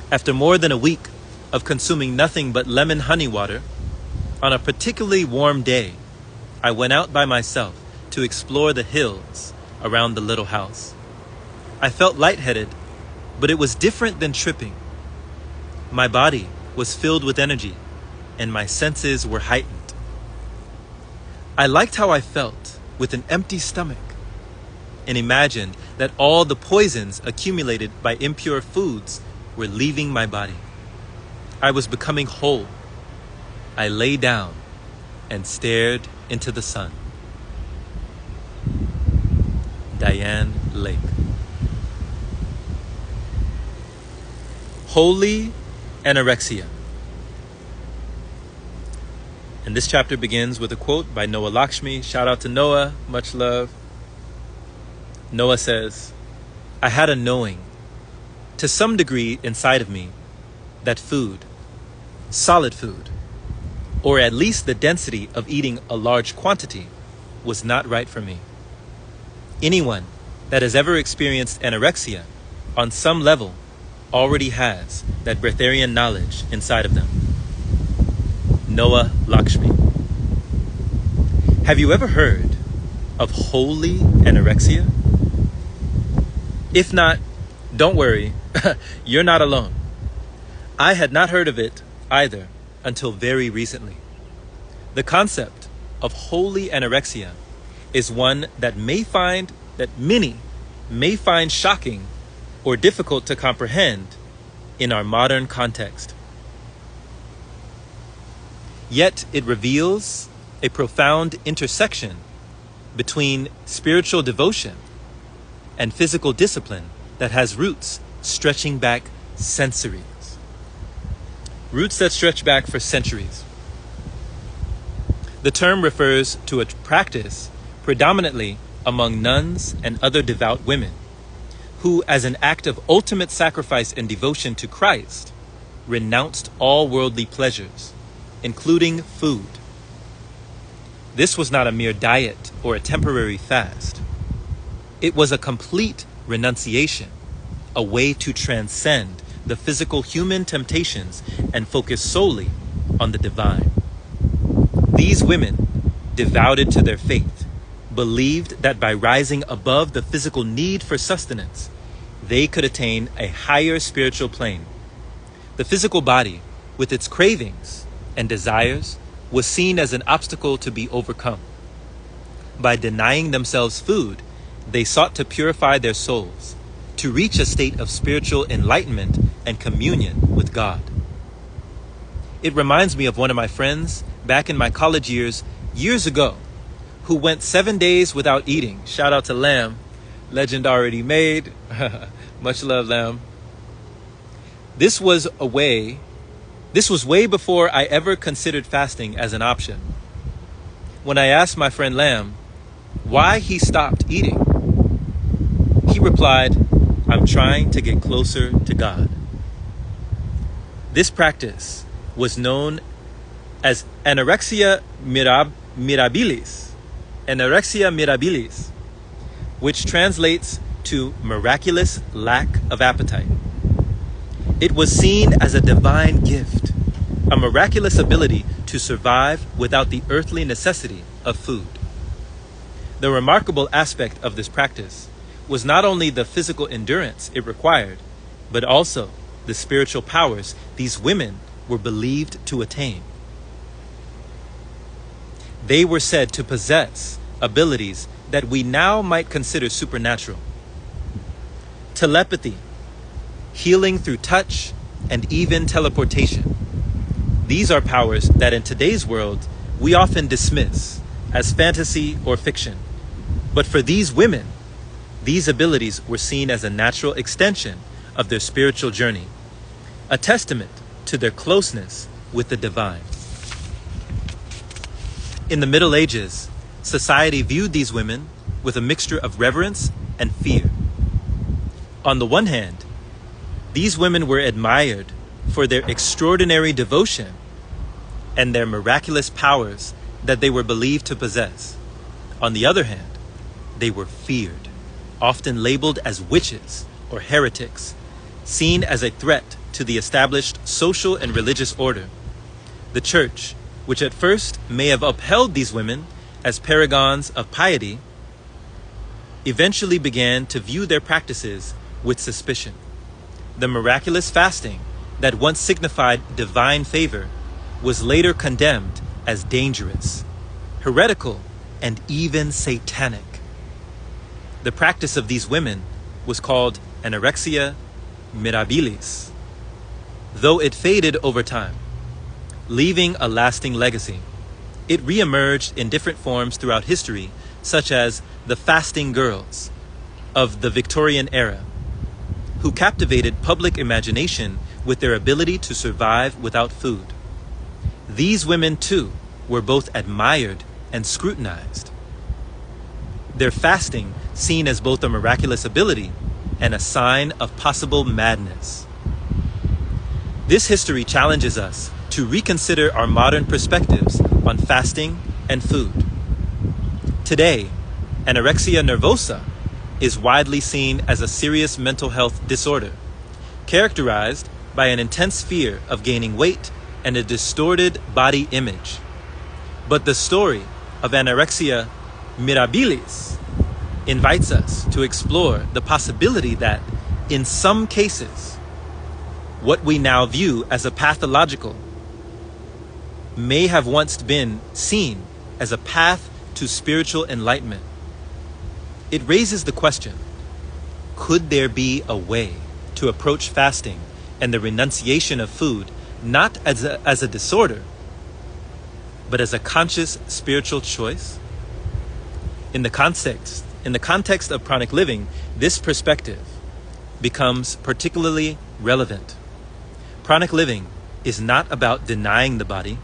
After more than a week of consuming nothing but lemon honey water, on a particularly warm day, I went out by myself to explore the hills around the little house. I felt lightheaded, but it was different than tripping. My body was filled with energy, and my senses were heightened. I liked how I felt with an empty stomach, and imagined that all the poisons accumulated by impure foods were leaving my body. I was becoming whole. I lay down and stared into the sun." Diane Lake. Holy anorexia. And this chapter begins with a quote by Noah Lakshmi. Shout out to Noah, much love. Noah says, "I had a knowing, to some degree inside of me, that food, solid food, or at least the density of eating a large quantity, was not right for me. Anyone that has ever experienced anorexia on some level already has that breatharian knowledge inside of them." Noah Lakshmi. Have you ever heard of holy anorexia? If not, don't worry, you're not alone. I had not heard of it either until very recently. The concept of holy anorexia is one that many may find shocking or difficult to comprehend in our modern context. Yet it reveals a profound intersection between spiritual devotion and physical discipline that has roots stretching back centuries. Roots that stretch back for centuries. The term refers to a practice predominantly among nuns and other devout women who, as an act of ultimate sacrifice and devotion to Christ, renounced all worldly pleasures, including food. This was not a mere diet or a temporary fast. It was a complete renunciation, a way to transcend the physical human temptations and focus solely on the divine. These women, devoted to their faith, believed that by rising above the physical need for sustenance, they could attain a higher spiritual plane. The physical body, with its cravings and desires, was seen as an obstacle to be overcome. By denying themselves food, they sought to purify their souls, to reach a state of spiritual enlightenment and communion with God. It reminds me of one of my friends back in my college years ago, who went 7 days without eating. Shout out to Lamb, legend already made. Much love, Lamb. This was way before I ever considered fasting as an option. When I asked my friend Lamb why he stopped eating, he replied, "I'm trying to get closer to God." This practice was known as anorexia mirabilis, which translates to miraculous lack of appetite. It was seen as a divine gift, a miraculous ability to survive without the earthly necessity of food. The remarkable aspect of this practice was not only the physical endurance it required, but also the spiritual powers these women were believed to attain. They were said to possess abilities that we now might consider supernatural. Telepathy, healing through touch, and even teleportation. These are powers that in today's world we often dismiss as fantasy or fiction. But for these women, these abilities were seen as a natural extension of their spiritual journey, a testament to their closeness with the divine. In the Middle Ages, society viewed these women with a mixture of reverence and fear. On the one hand, these women were admired for their extraordinary devotion and their miraculous powers that they were believed to possess. On the other hand, they were feared, often labeled as witches or heretics, seen as a threat to the established social and religious order. The church, which at first may have upheld these women as paragons of piety, eventually began to view their practices with suspicion. The miraculous fasting that once signified divine favor was later condemned as dangerous, heretical, and even satanic. The practice of these women was called anorexia mirabilis, though it faded over time, leaving a lasting legacy. It reemerged in different forms throughout history, such as the fasting girls of the Victorian era, who captivated public imagination with their ability to survive without food. These women, too, were both admired and scrutinized. Their fasting seen as both a miraculous ability and a sign of possible madness. This history challenges us to reconsider our modern perspectives on fasting and food. Today, anorexia nervosa is widely seen as a serious mental health disorder, characterized by an intense fear of gaining weight and a distorted body image. But the story of anorexia mirabilis invites us to explore the possibility that, in some cases, what we now view as a pathological may have once been seen as a path to spiritual enlightenment. It raises the question, could there be a way to approach fasting and the renunciation of food not as a disorder, but as a conscious spiritual choice? In the context of pranic living, this perspective becomes particularly relevant. Pranic living is not about denying the body.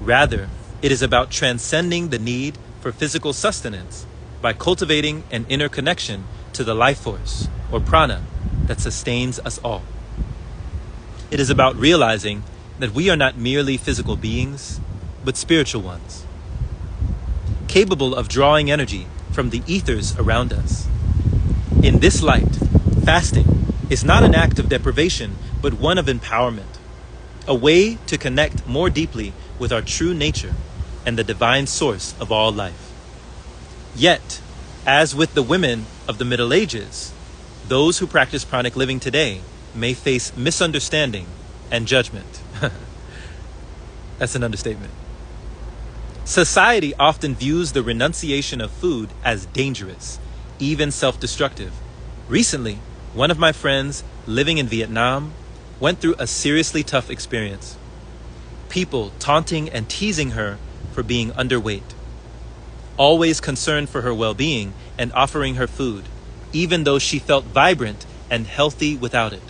Rather, it is about transcending the need for physical sustenance by cultivating an inner connection to the life force, or prana, that sustains us all. It is about realizing that we are not merely physical beings, but spiritual ones, capable of drawing energy from the ethers around us. In this light, fasting is not an act of deprivation, but one of empowerment, a way to connect more deeply with our true nature and the divine source of all life. Yet, as with the women of the Middle Ages, those who practice pranic living today may face misunderstanding and judgment. That's an understatement. Society often views the renunciation of food as dangerous, even self-destructive. Recently, one of my friends living in Vietnam went through a seriously tough experience. People taunting and teasing her for being underweight, always concerned for her well-being and offering her food, even though she felt vibrant and healthy without it.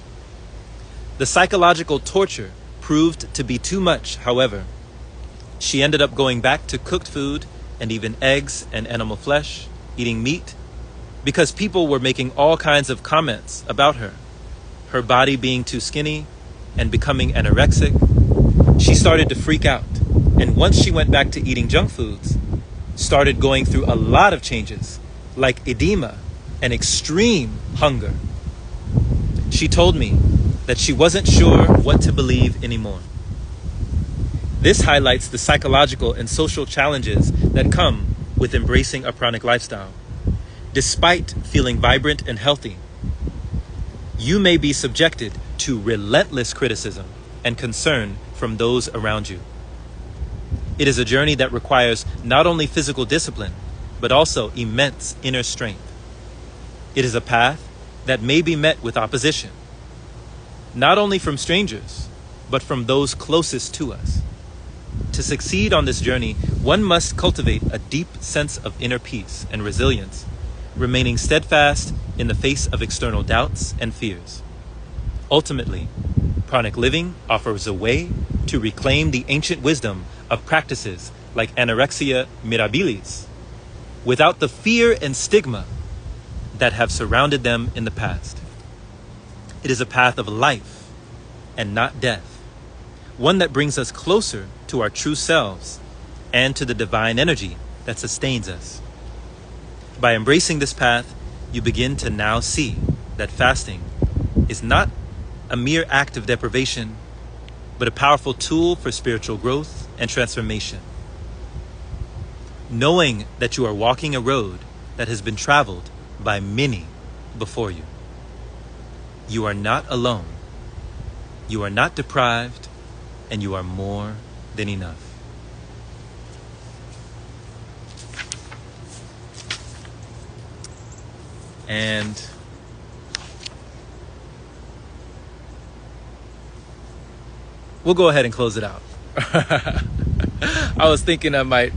The psychological torture proved to be too much, however. She ended up going back to cooked food and even eggs and animal flesh, eating meat, because people were making all kinds of comments about her body being too skinny and becoming anorexic. She started to freak out, and once she went back to eating junk foods, started going through a lot of changes, like edema and extreme hunger. She told me that she wasn't sure what to believe anymore. This highlights the psychological and social challenges that come with embracing a pranic lifestyle. Despite feeling vibrant and healthy, you may be subjected to relentless criticism and concern from those around you. It is a journey that requires not only physical discipline, but also immense inner strength. It is a path that may be met with opposition, not only from strangers, but from those closest to us. To succeed on this journey, one must cultivate a deep sense of inner peace and resilience, remaining steadfast in the face of external doubts and fears. Ultimately, pranic living offers a way to reclaim the ancient wisdom of practices like anorexia mirabilis, without the fear and stigma that have surrounded them in the past. It is a path of life and not death, one that brings us closer to our true selves and to the divine energy that sustains us. By embracing this path, you begin to now see that fasting is not a mere act of deprivation, but a powerful tool for spiritual growth and transformation. Knowing that you are walking a road that has been traveled by many before you. You are not alone. You are not deprived, and you are more than enough. And we'll go ahead and close it out. I was thinking I might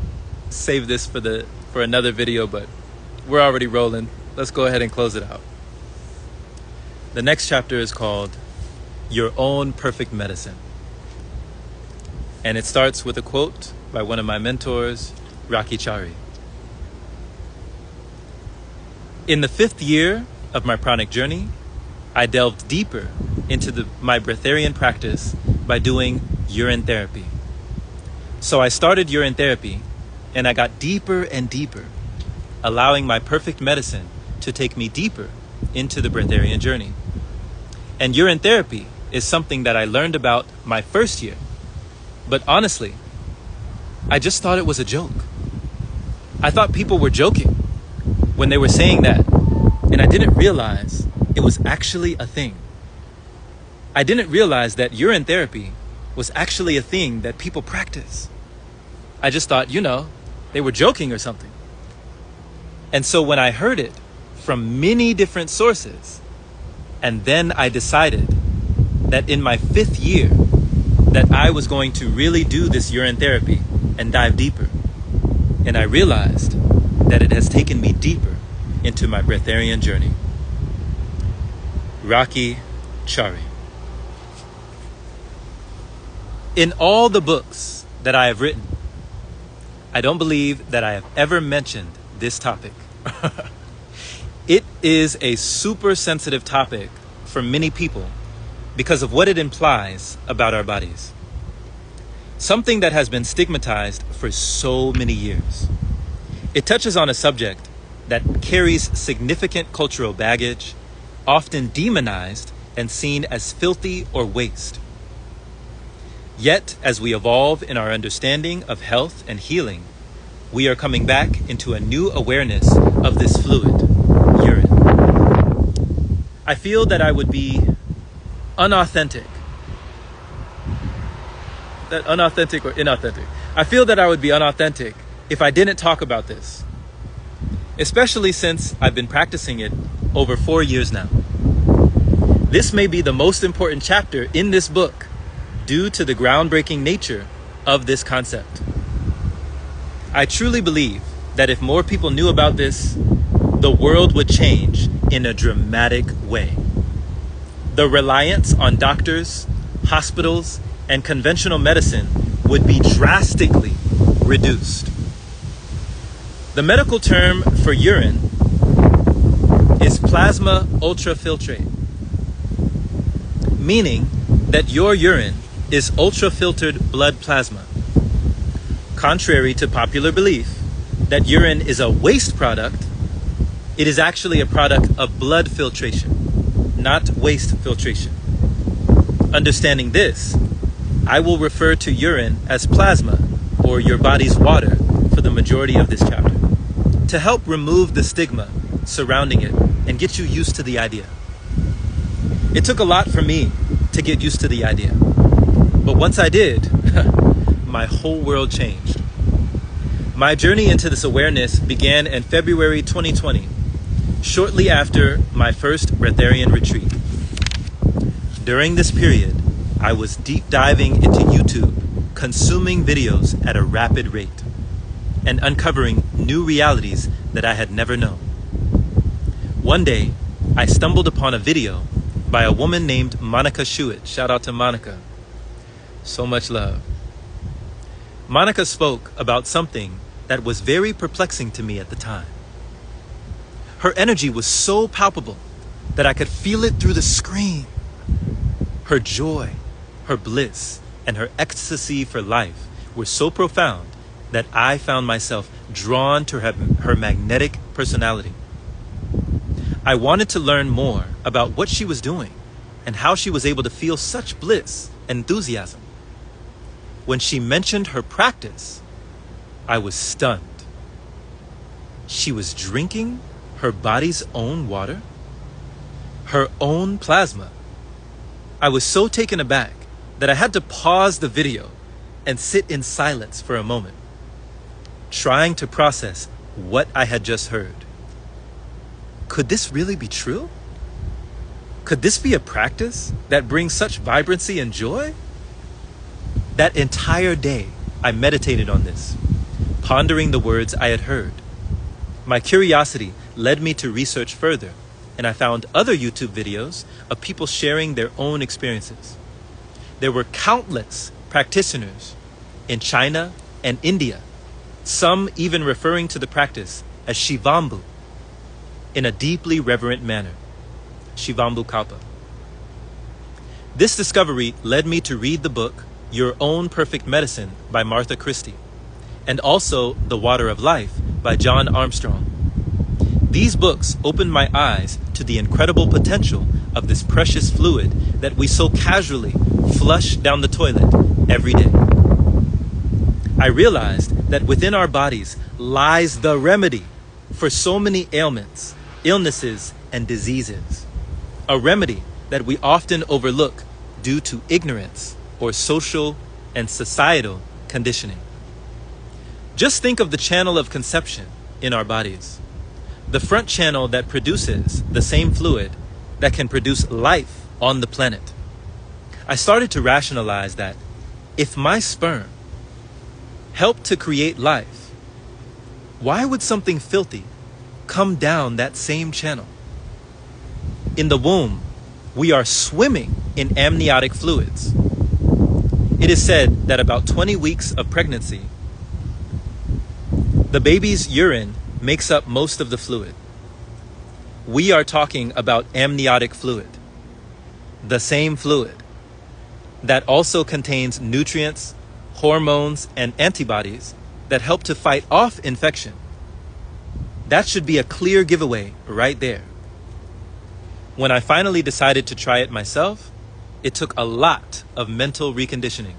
save this for another video, but we're already rolling. Let's go ahead and close it out. The next chapter is called Your Own Perfect Medicine. And it starts with a quote by one of my mentors, Raki Chari. In the 5th year of my pranic journey, I delved deeper into my breatharian practice by doing urine therapy. So I started urine therapy, and I got deeper and deeper, allowing my perfect medicine to take me deeper into the Breatharian journey. And urine therapy is something that I learned about my 1st year. But honestly, I just thought it was a joke. I thought people were joking when they were saying that, and I didn't realize it was actually a thing. I didn't realize that urine therapy was actually a thing that people practice. I just thought, they were joking or something. And so when I heard it from many different sources, and then I decided that in my 5th year that I was going to really do this urine therapy and dive deeper. And I realized that it has taken me deeper into my Breatharian journey. Raki Chari. In all the books that I have written, I don't believe that I have ever mentioned this topic. It is a super sensitive topic for many people because of what it implies about our bodies. Something that has been stigmatized for so many years. It touches on a subject that carries significant cultural baggage, often demonized and seen as filthy or waste. Yet, as we evolve in our understanding of health and healing, we are coming back into a new awareness of this fluid, urine. I feel that I would be unauthentic. Unauthentic or inauthentic. I feel that I would be unauthentic if I didn't talk about this, especially since I've been practicing it over 4 years now. This may be the most important chapter in this book due to the groundbreaking nature of this concept. I truly believe that if more people knew about this, the world would change in a dramatic way. The reliance on doctors, hospitals, and conventional medicine would be drastically reduced. The medical term for urine is plasma ultrafiltrate, meaning that your urine is ultrafiltered blood plasma. Contrary to popular belief that urine is a waste product, it is actually a product of blood filtration, not waste filtration. Understanding this, I will refer to urine as plasma, or your body's water, for the majority of this chapter, to help remove the stigma surrounding it and get you used to the idea. It took a lot for me to get used to the idea, but once I did, my whole world changed. My journey into this awareness began in February 2020, shortly after my first Breatharian retreat. During this period, I was deep diving into YouTube, consuming videos at a rapid rate, and uncovering new realities that I had never known. One day, I stumbled upon a video by a woman named Monica Shuit. Shout out to Monica. So much love. Monica spoke about something that was very perplexing to me at the time. Her energy was so palpable that I could feel it through the screen. Her joy, her bliss, and her ecstasy for life were so profound that I found myself drawn to her magnetic personality. I wanted to learn more about what she was doing and how she was able to feel such bliss and enthusiasm. When she mentioned her practice, I was stunned. She was drinking her body's own water, her own plasma. I was so taken aback that I had to pause the video and sit in silence for a moment, trying to process what I had just heard. Could this really be true? Could this be a practice that brings such vibrancy and joy? That entire day, I meditated on this, pondering the words I had heard. My curiosity led me to research further, and I found other YouTube videos of people sharing their own experiences. There were countless practitioners in China, and India, some even referring to the practice as Shivambu in a deeply reverent manner, Shivambu Kalpa. This discovery led me to read the book Your Own Perfect Medicine by Martha Christie, and also The Water of Life by John Armstrong. These books opened my eyes to the incredible potential of this precious fluid that we so casually flush down the toilet every day. I realized that within our bodies lies the remedy for so many ailments, illnesses, and diseases. A remedy that we often overlook due to ignorance or social and societal conditioning. Just think of the channel of conception in our bodies. The front channel that produces the same fluid that can produce life on the planet. I started to rationalize that if my sperm helped to create life, why would something filthy come down that same channel? In the womb, we are swimming in amniotic fluids. It is said that about 20 weeks of pregnancy, the baby's urine makes up most of the fluid. We are talking about amniotic fluid, the same fluid that also contains nutrients, hormones, and antibodies that help to fight off infection. That should be a clear giveaway right there. When I finally decided to try it myself, it took a lot of mental reconditioning.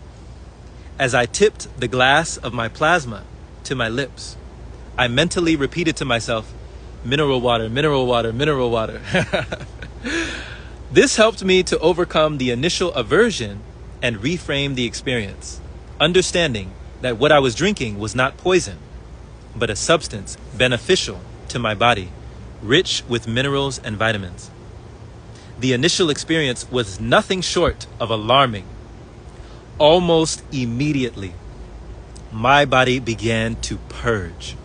As I tipped the glass of my plasma to my lips, I mentally repeated to myself, mineral water, mineral water, mineral water. This helped me to overcome the initial aversion and reframe the experience, understanding that what I was drinking was not poison, but a substance beneficial to my body, rich with minerals and vitamins. The initial experience was nothing short of alarming. Almost immediately, my body began to purge.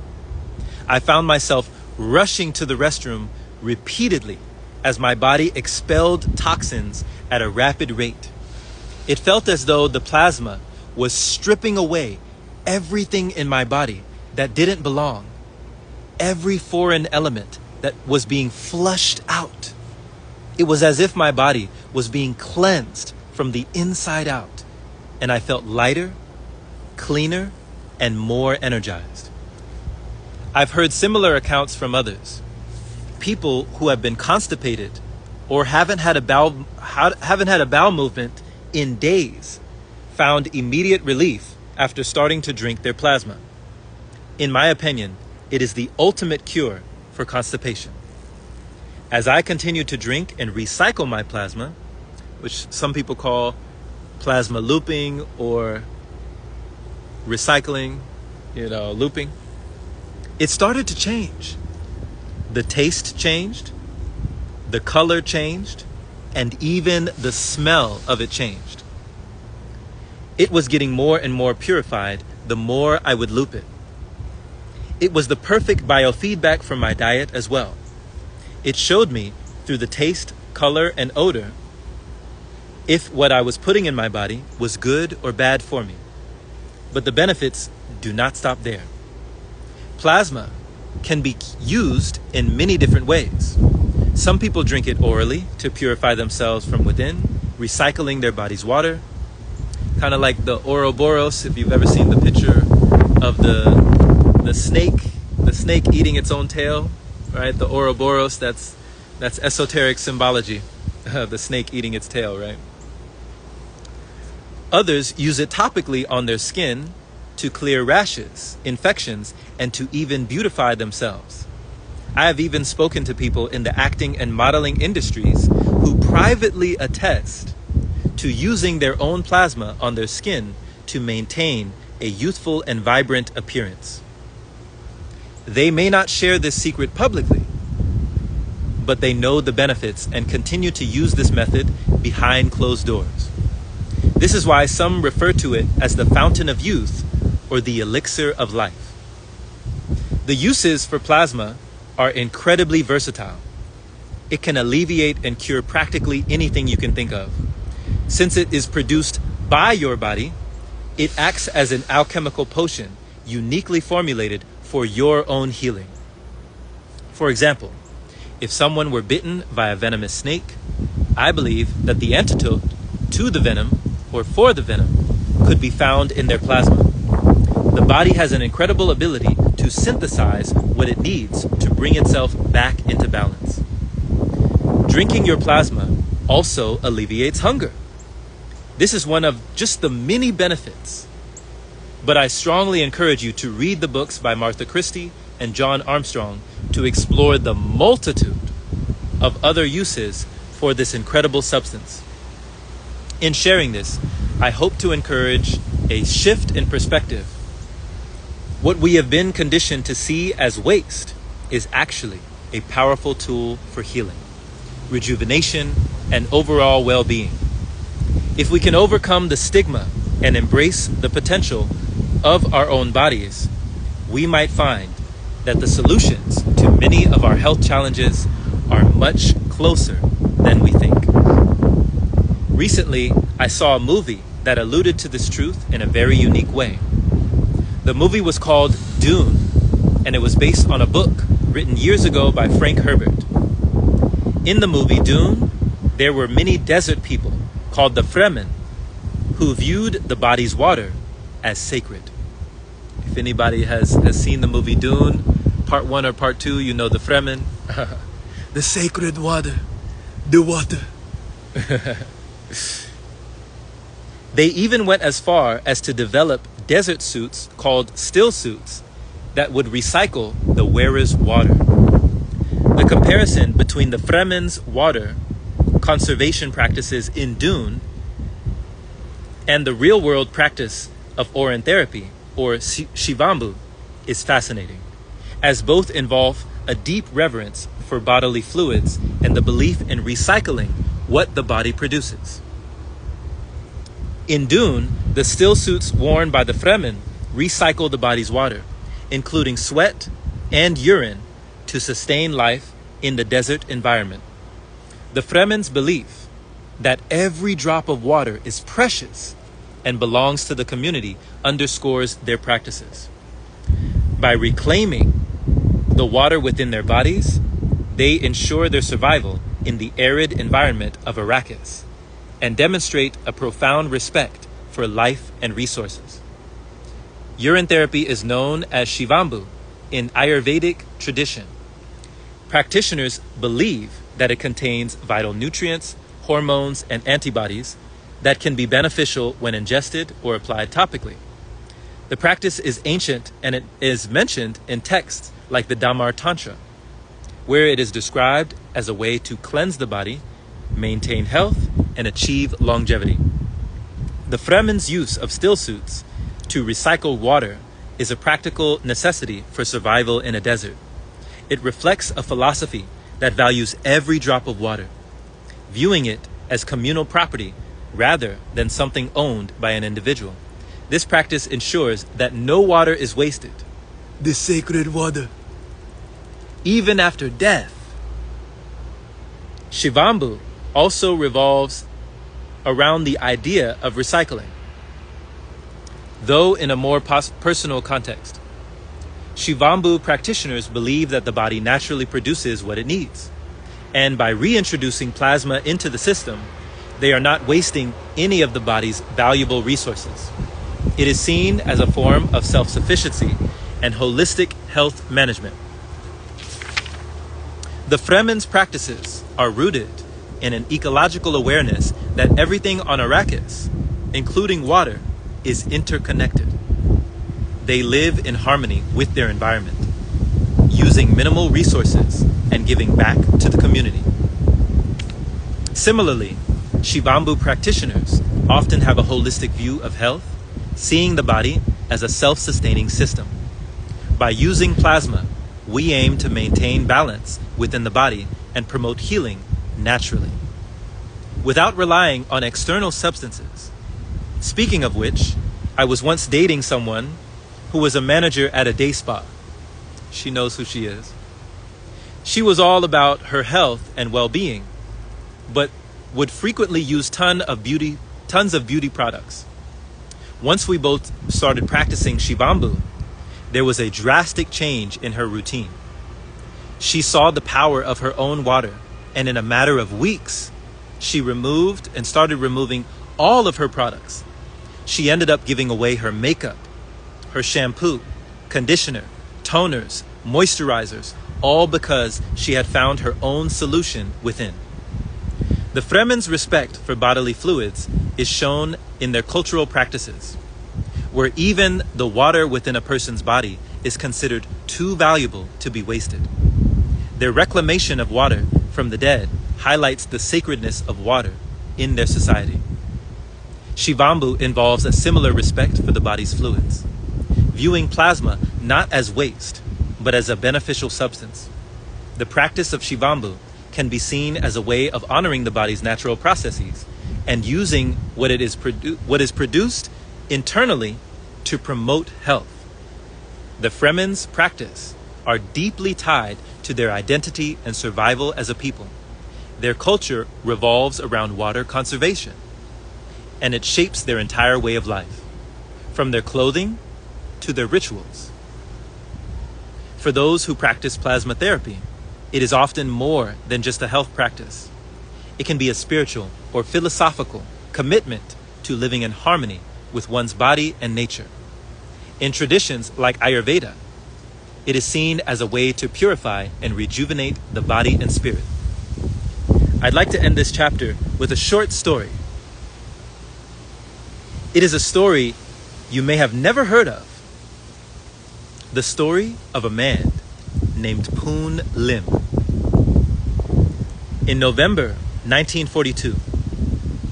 I found myself rushing to the restroom repeatedly as my body expelled toxins at a rapid rate. It felt as though the plasma was stripping away everything in my body that didn't belong, every foreign element that was being flushed out. It was as if my body was being cleansed from the inside out, and I felt lighter, cleaner, and more energized. I've heard similar accounts from others. People who have been constipated or haven't had a bowel movement in days found immediate relief after starting to drink their plasma. In my opinion, it is the ultimate cure for constipation. As I continue to drink and recycle my plasma, which some people call plasma looping or recycling, looping, it started to change. The taste changed, the color changed, and even the smell of it changed. It was getting more and more purified the more I would loop it. It was the perfect biofeedback from my diet as well. It showed me through the taste, color, and odor if what I was putting in my body was good or bad for me. But the benefits do not stop there. Plasma can be used in many different ways. Some people drink it orally to purify themselves from within, recycling their body's water. Kind of like the Ouroboros, if you've ever seen the picture of the snake eating its own tail, right? The Ouroboros, that's esoteric symbology of the snake eating its tail, right? Others use it topically on their skin to clear rashes, infections, and to even beautify themselves. I have even spoken to people in the acting and modeling industries who privately attest to using their own plasma on their skin to maintain a youthful and vibrant appearance. They may not share this secret publicly, but they know the benefits and continue to use this method behind closed doors. This is why some refer to it as the fountain of youth or the elixir of life. The uses for plasma are incredibly versatile. It can alleviate and cure practically anything you can think of. Since it is produced by your body, It acts as an alchemical potion uniquely formulated for your own healing. For example, if someone were bitten by a venomous snake, I believe that the antidote to the venom or for the venom could be found in their plasma. The body has an incredible ability to synthesize what it needs to bring itself back into balance. Drinking your plasma also alleviates hunger. This is one of just the many benefits. But I strongly encourage you to read the books by Martha Christie and John Armstrong to explore the multitude of other uses for this incredible substance. In sharing this, I hope to encourage a shift in perspective. What we have been conditioned to see as waste is actually a powerful tool for healing, rejuvenation, and overall well-being. If we can overcome the stigma and embrace the potential of our own bodies, we might find that the solutions to many of our health challenges are much closer than we think. Recently, I saw a movie that alluded to this truth in a very unique way. The movie was called Dune, and it was based on a book written years ago by Frank Herbert. In the movie Dune, there were many desert people called the Fremen who viewed the body's water as sacred. If anybody has seen the movie Dune, part 1 or part 2, you know the Fremen. The sacred water, the water. They even went as far as to develop desert suits called still suits that would recycle the wearer's water. The comparison between the Fremen's water conservation practices in Dune and the real-world practice of Oran therapy, or Shivambu, is fascinating, as both involve a deep reverence for bodily fluids and the belief in recycling what the body produces. In Dune, the still suits worn by the Fremen recycle the body's water, including sweat and urine, to sustain life in the desert environment. The Fremen's belief that every drop of water is precious and belongs to the community underscores their practices. By reclaiming the water within their bodies, they ensure their survival in the arid environment of Arrakis and demonstrate a profound respect for life and resources. Urine therapy is known as Shivambu in Ayurvedic tradition. Practitioners believe that it contains vital nutrients, hormones, and antibodies that can be beneficial when ingested or applied topically. The practice is ancient, and it is mentioned in texts like the Dhamma Tantra, where it is described as a way to cleanse the body, maintain health, and achieve longevity. The Fremen's use of still suits to recycle water is a practical necessity for survival in a desert. It reflects a philosophy that values every drop of water, viewing it as communal property rather than something owned by an individual. This practice ensures that no water is wasted, the sacred water, even after death. Shivambu also revolves around the idea of recycling, though in a more personal context. Shivambu practitioners believe that the body naturally produces what it needs, and by reintroducing plasma into the system, they are not wasting any of the body's valuable resources. It is seen as a form of self-sufficiency and holistic health management. The Fremen's practices are rooted in an ecological awareness that everything on Arrakis, including water, is interconnected. They live in harmony with their environment, using minimal resources and giving back to the community. Similarly, Shivambu practitioners often have a holistic view of health, seeing the body as a self-sustaining system. By using plasma, we aim to maintain balance within the body and promote healing naturally, without relying on external substances. Speaking of which, I was once dating someone who was a manager at a day spa. She knows who she is. She was all about her health and well-being, but would frequently use tons of beauty products. Once we both started practicing Shivambu, there was a drastic change in her routine. She saw the power of her own water, and in a matter of weeks, she removed and started removing all of her products. She ended up giving away her makeup, her shampoo, conditioner, toners, moisturizers, all because she had found her own solution within. The Fremen's respect for bodily fluids is shown in their cultural practices, where even the water within a person's body is considered too valuable to be wasted. Their reclamation of water from the dead highlights the sacredness of water in their society. Shivambu involves a similar respect for the body's fluids, viewing plasma not as waste, but as a beneficial substance. The practice of Shivambu can be seen as a way of honoring the body's natural processes and using what is produced internally to promote health. The Fremen's practice are deeply tied to their identity and survival as a people. Their culture revolves around water conservation, and it shapes their entire way of life, from their clothing to their rituals. For those who practice plasma therapy, it is often more than just a health practice. It can be a spiritual or philosophical commitment to living in harmony with one's body and nature. In traditions like Ayurveda, it is seen as a way to purify and rejuvenate the body and spirit. I'd like to end this chapter with a short story. It is a story you may have never heard of. The story of a man named Poon Lim. In November 1942,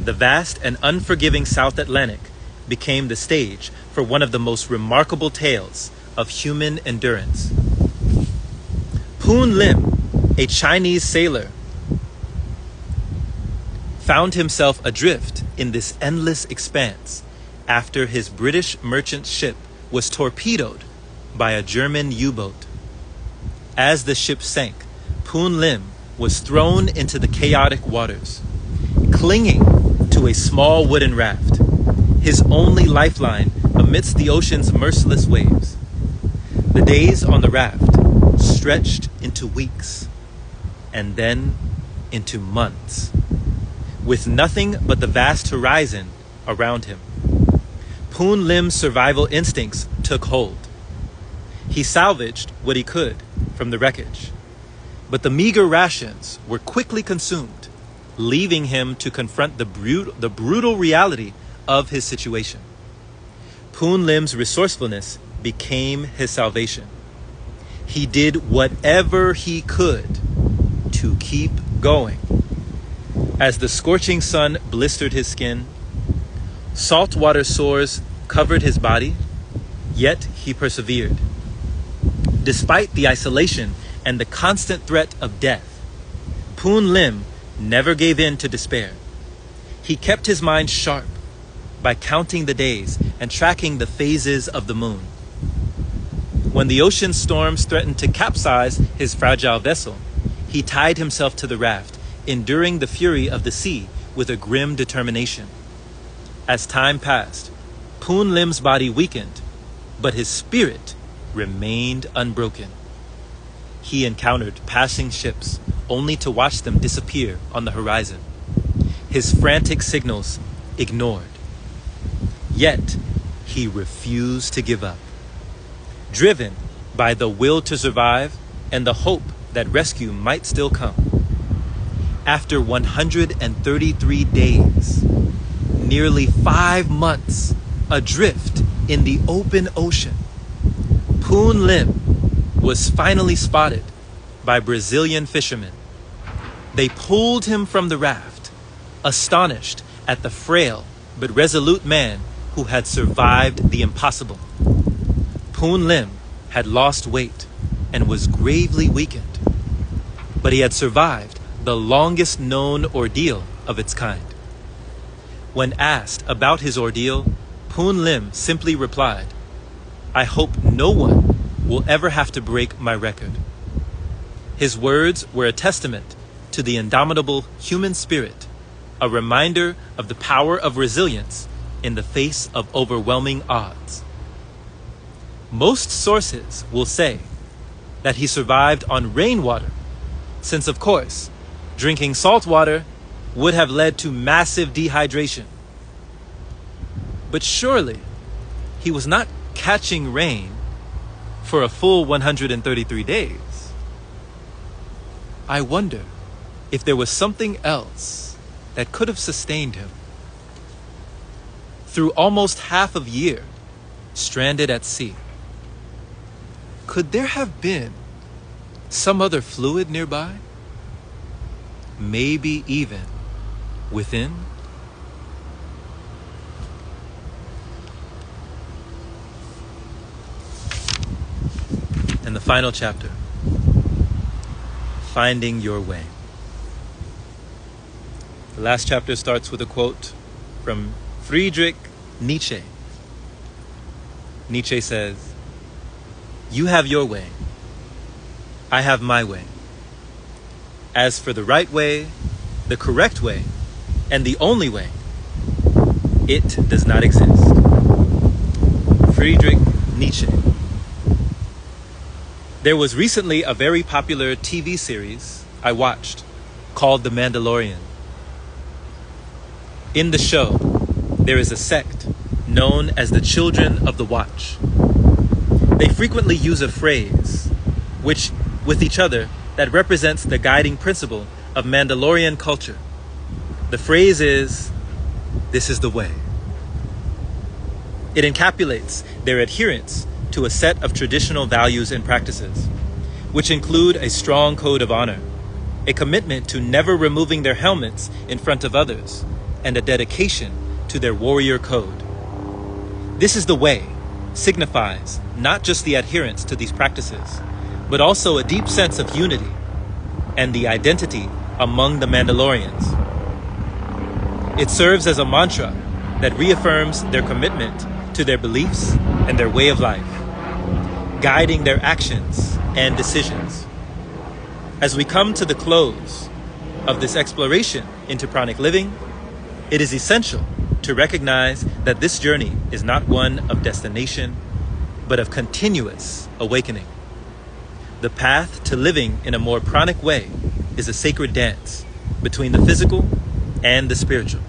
the vast and unforgiving South Atlantic became the stage for one of the most remarkable tales of human endurance. Poon Lim, a Chinese sailor, found himself adrift in this endless expanse after his British merchant ship was torpedoed by a German U-boat. As the ship sank, Poon Lim was thrown into the chaotic waters, clinging to a small wooden raft, his only lifeline amidst the ocean's merciless waves. The days on the raft stretched into weeks, and then into months, with nothing but the vast horizon around him. Poon Lim's survival instincts took hold. He salvaged what he could from the wreckage, but the meager rations were quickly consumed, leaving him to confront the brutal reality of his situation. Poon Lim's resourcefulness became his salvation. He did whatever he could to keep going. As the scorching sun blistered his skin, saltwater sores covered his body, yet he persevered. Despite the isolation and the constant threat of death, Poon Lim never gave in to despair. He kept his mind sharp by counting the days and tracking the phases of the moon. When the ocean storms threatened to capsize his fragile vessel, he tied himself to the raft, enduring the fury of the sea with a grim determination. As time passed, Poon Lim's body weakened, but his spirit remained unbroken. He encountered passing ships, only to watch them disappear on the horizon, his frantic signals ignored. Yet, he refused to give up. Driven by the will to survive and the hope that rescue might still come. After 133 days, nearly 5 months adrift in the open ocean, Poon Lim was finally spotted by Brazilian fishermen. They pulled him from the raft, astonished at the frail but resolute man who had survived the impossible. Poon Lim had lost weight and was gravely weakened, but he had survived the longest known ordeal of its kind. When asked about his ordeal, Poon Lim simply replied, "I hope no one will ever have to break my record." His words were a testament to the indomitable human spirit, a reminder of the power of resilience in the face of overwhelming odds. Most sources will say that he survived on rainwater, since of course, drinking salt water would have led to massive dehydration. But surely, he was not catching rain for a full 133 days. I wonder if there was something else that could have sustained him through almost half a year stranded at sea. Could there have been some other fluid nearby? Maybe even within? And the final chapter, finding your way. The last chapter starts with a quote from Friedrich Nietzsche. Nietzsche says, "You have your way. I have my way. As for the right way, the correct way, and the only way, it does not exist." Friedrich Nietzsche. There was recently a very popular TV series I watched called The Mandalorian. In the show, there is a sect known as the Children of the Watch. They frequently use a phrase, which with each other, that represents the guiding principle of Mandalorian culture. The phrase is, "This is the way." It encapsulates their adherence to a set of traditional values and practices, which include a strong code of honor, a commitment to never removing their helmets in front of others, and a dedication to their warrior code. "This is the way" signifies not just the adherence to these practices, but also a deep sense of unity and the identity among the Mandalorians. It serves as a mantra that reaffirms their commitment to their beliefs and their way of life, guiding their actions and decisions. As we come to the close of this exploration into pranic living, it is essential to recognize that this journey is not one of destination, but of continuous awakening. The path to living in a more pranic way is a sacred dance between the physical and the spiritual,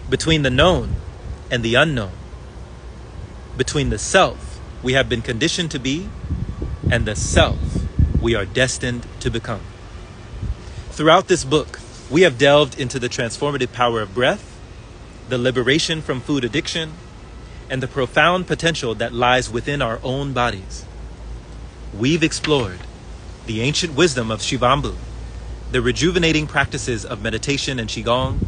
between the known and the unknown, between the self we have been conditioned to be and the self we are destined to become. Throughout this book, we have delved into the transformative power of breath, the liberation from food addiction, and the profound potential that lies within our own bodies. We've explored the ancient wisdom of Shivambu, the rejuvenating practices of meditation and Qigong,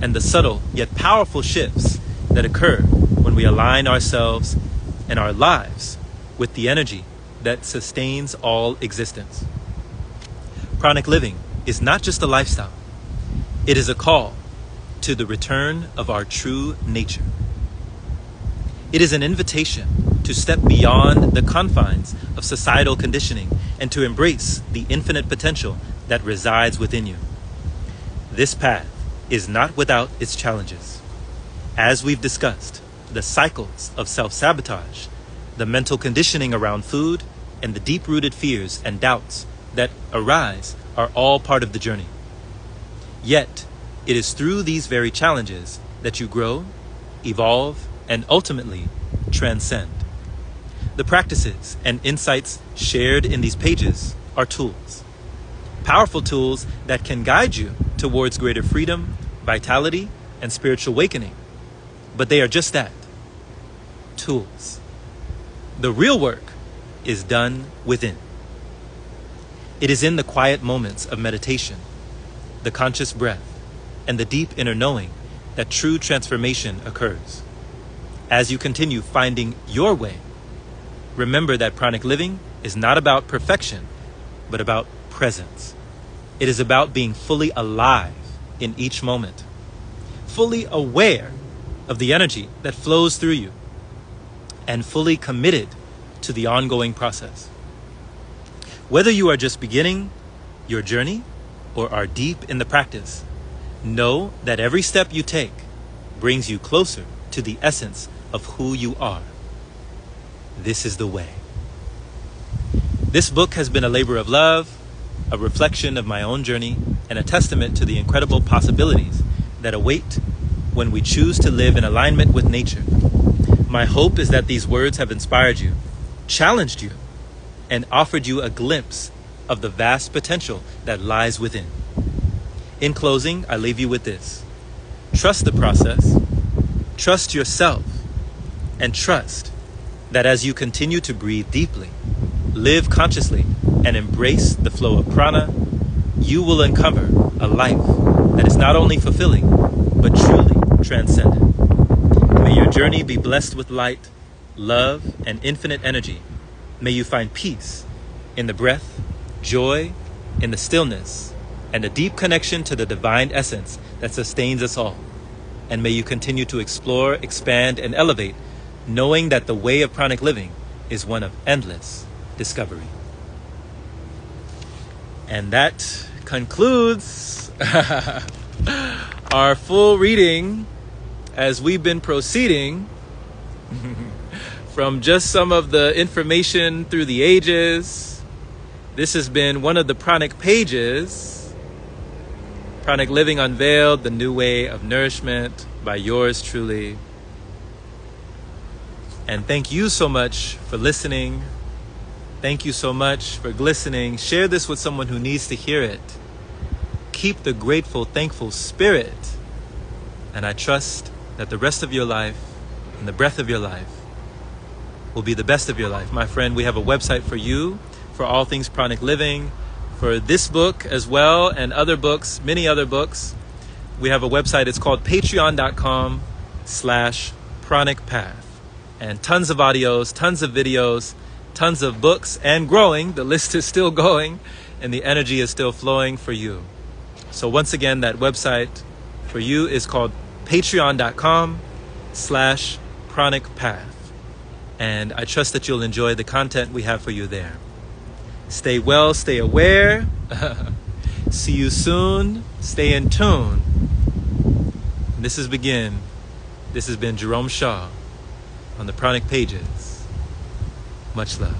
and the subtle yet powerful shifts that occur when we align ourselves and our lives with the energy that sustains all existence. Pranic living is not just a lifestyle. It is a call to the return of our true nature. It is an invitation to step beyond the confines of societal conditioning and to embrace the infinite potential that resides within you. This path is not without its challenges. As we've discussed, the cycles of self-sabotage, the mental conditioning around food, and the deep-rooted fears and doubts that arise are all part of the journey. Yet, it is through these very challenges that you grow, evolve, and ultimately transcend. The practices and insights shared in these pages are tools. Powerful tools that can guide you towards greater freedom, vitality, and spiritual awakening. But they are just that, tools. The real work is done within. It is in the quiet moments of meditation, the conscious breath, and the deep inner knowing that true transformation occurs. As you continue finding your way, remember that pranic living is not about perfection, but about presence. It is about being fully alive in each moment, fully aware of the energy that flows through you, and fully committed to the ongoing process. Whether you are just beginning your journey or are deep in the practice, know that every step you take brings you closer to the essence of who you are. This is the way. This book has been a labor of love, a reflection of my own journey, and a testament to the incredible possibilities that await when we choose to live in alignment with nature. My hope is that these words have inspired you, challenged you, and offered you a glimpse of the vast potential that lies within. In closing, I leave you with this. Trust the process, trust yourself, and trust that as you continue to breathe deeply, live consciously, and embrace the flow of prana, you will uncover a life that is not only fulfilling, but truly transcendent. May your journey be blessed with light, love, and infinite energy. May you find peace in the breath, joy in the stillness, and a deep connection to the divine essence that sustains us all. And may you continue to explore, expand, and elevate, knowing that the way of pranic living is one of endless discovery. And that concludes our full reading as we've been proceeding from just some of the information through the ages. This has been one of the pranic pages, Pranic Living Unveiled, The New Way of Nourishment, by yours truly. And thank you so much for listening. Thank you so much for glistening. Share this with someone who needs to hear it. Keep the grateful, thankful spirit. And I trust that the rest of your life and the breath of your life will be the best of your life. My friend, we have a website for you for all things pranic living, for this book as well, and other books, many other books. We have a website. It's called patreon.com/pranicpath. And tons of audios, tons of videos, tons of books, and growing. The list is still going, and the energy is still flowing for you. So once again, that website for you is called patreon.com/pranicpath. And I trust that you'll enjoy the content we have for you there. Stay well, stay aware. See you soon. Stay in tune. And this has been Jerome Shaw on the Pranic Pages. Much love.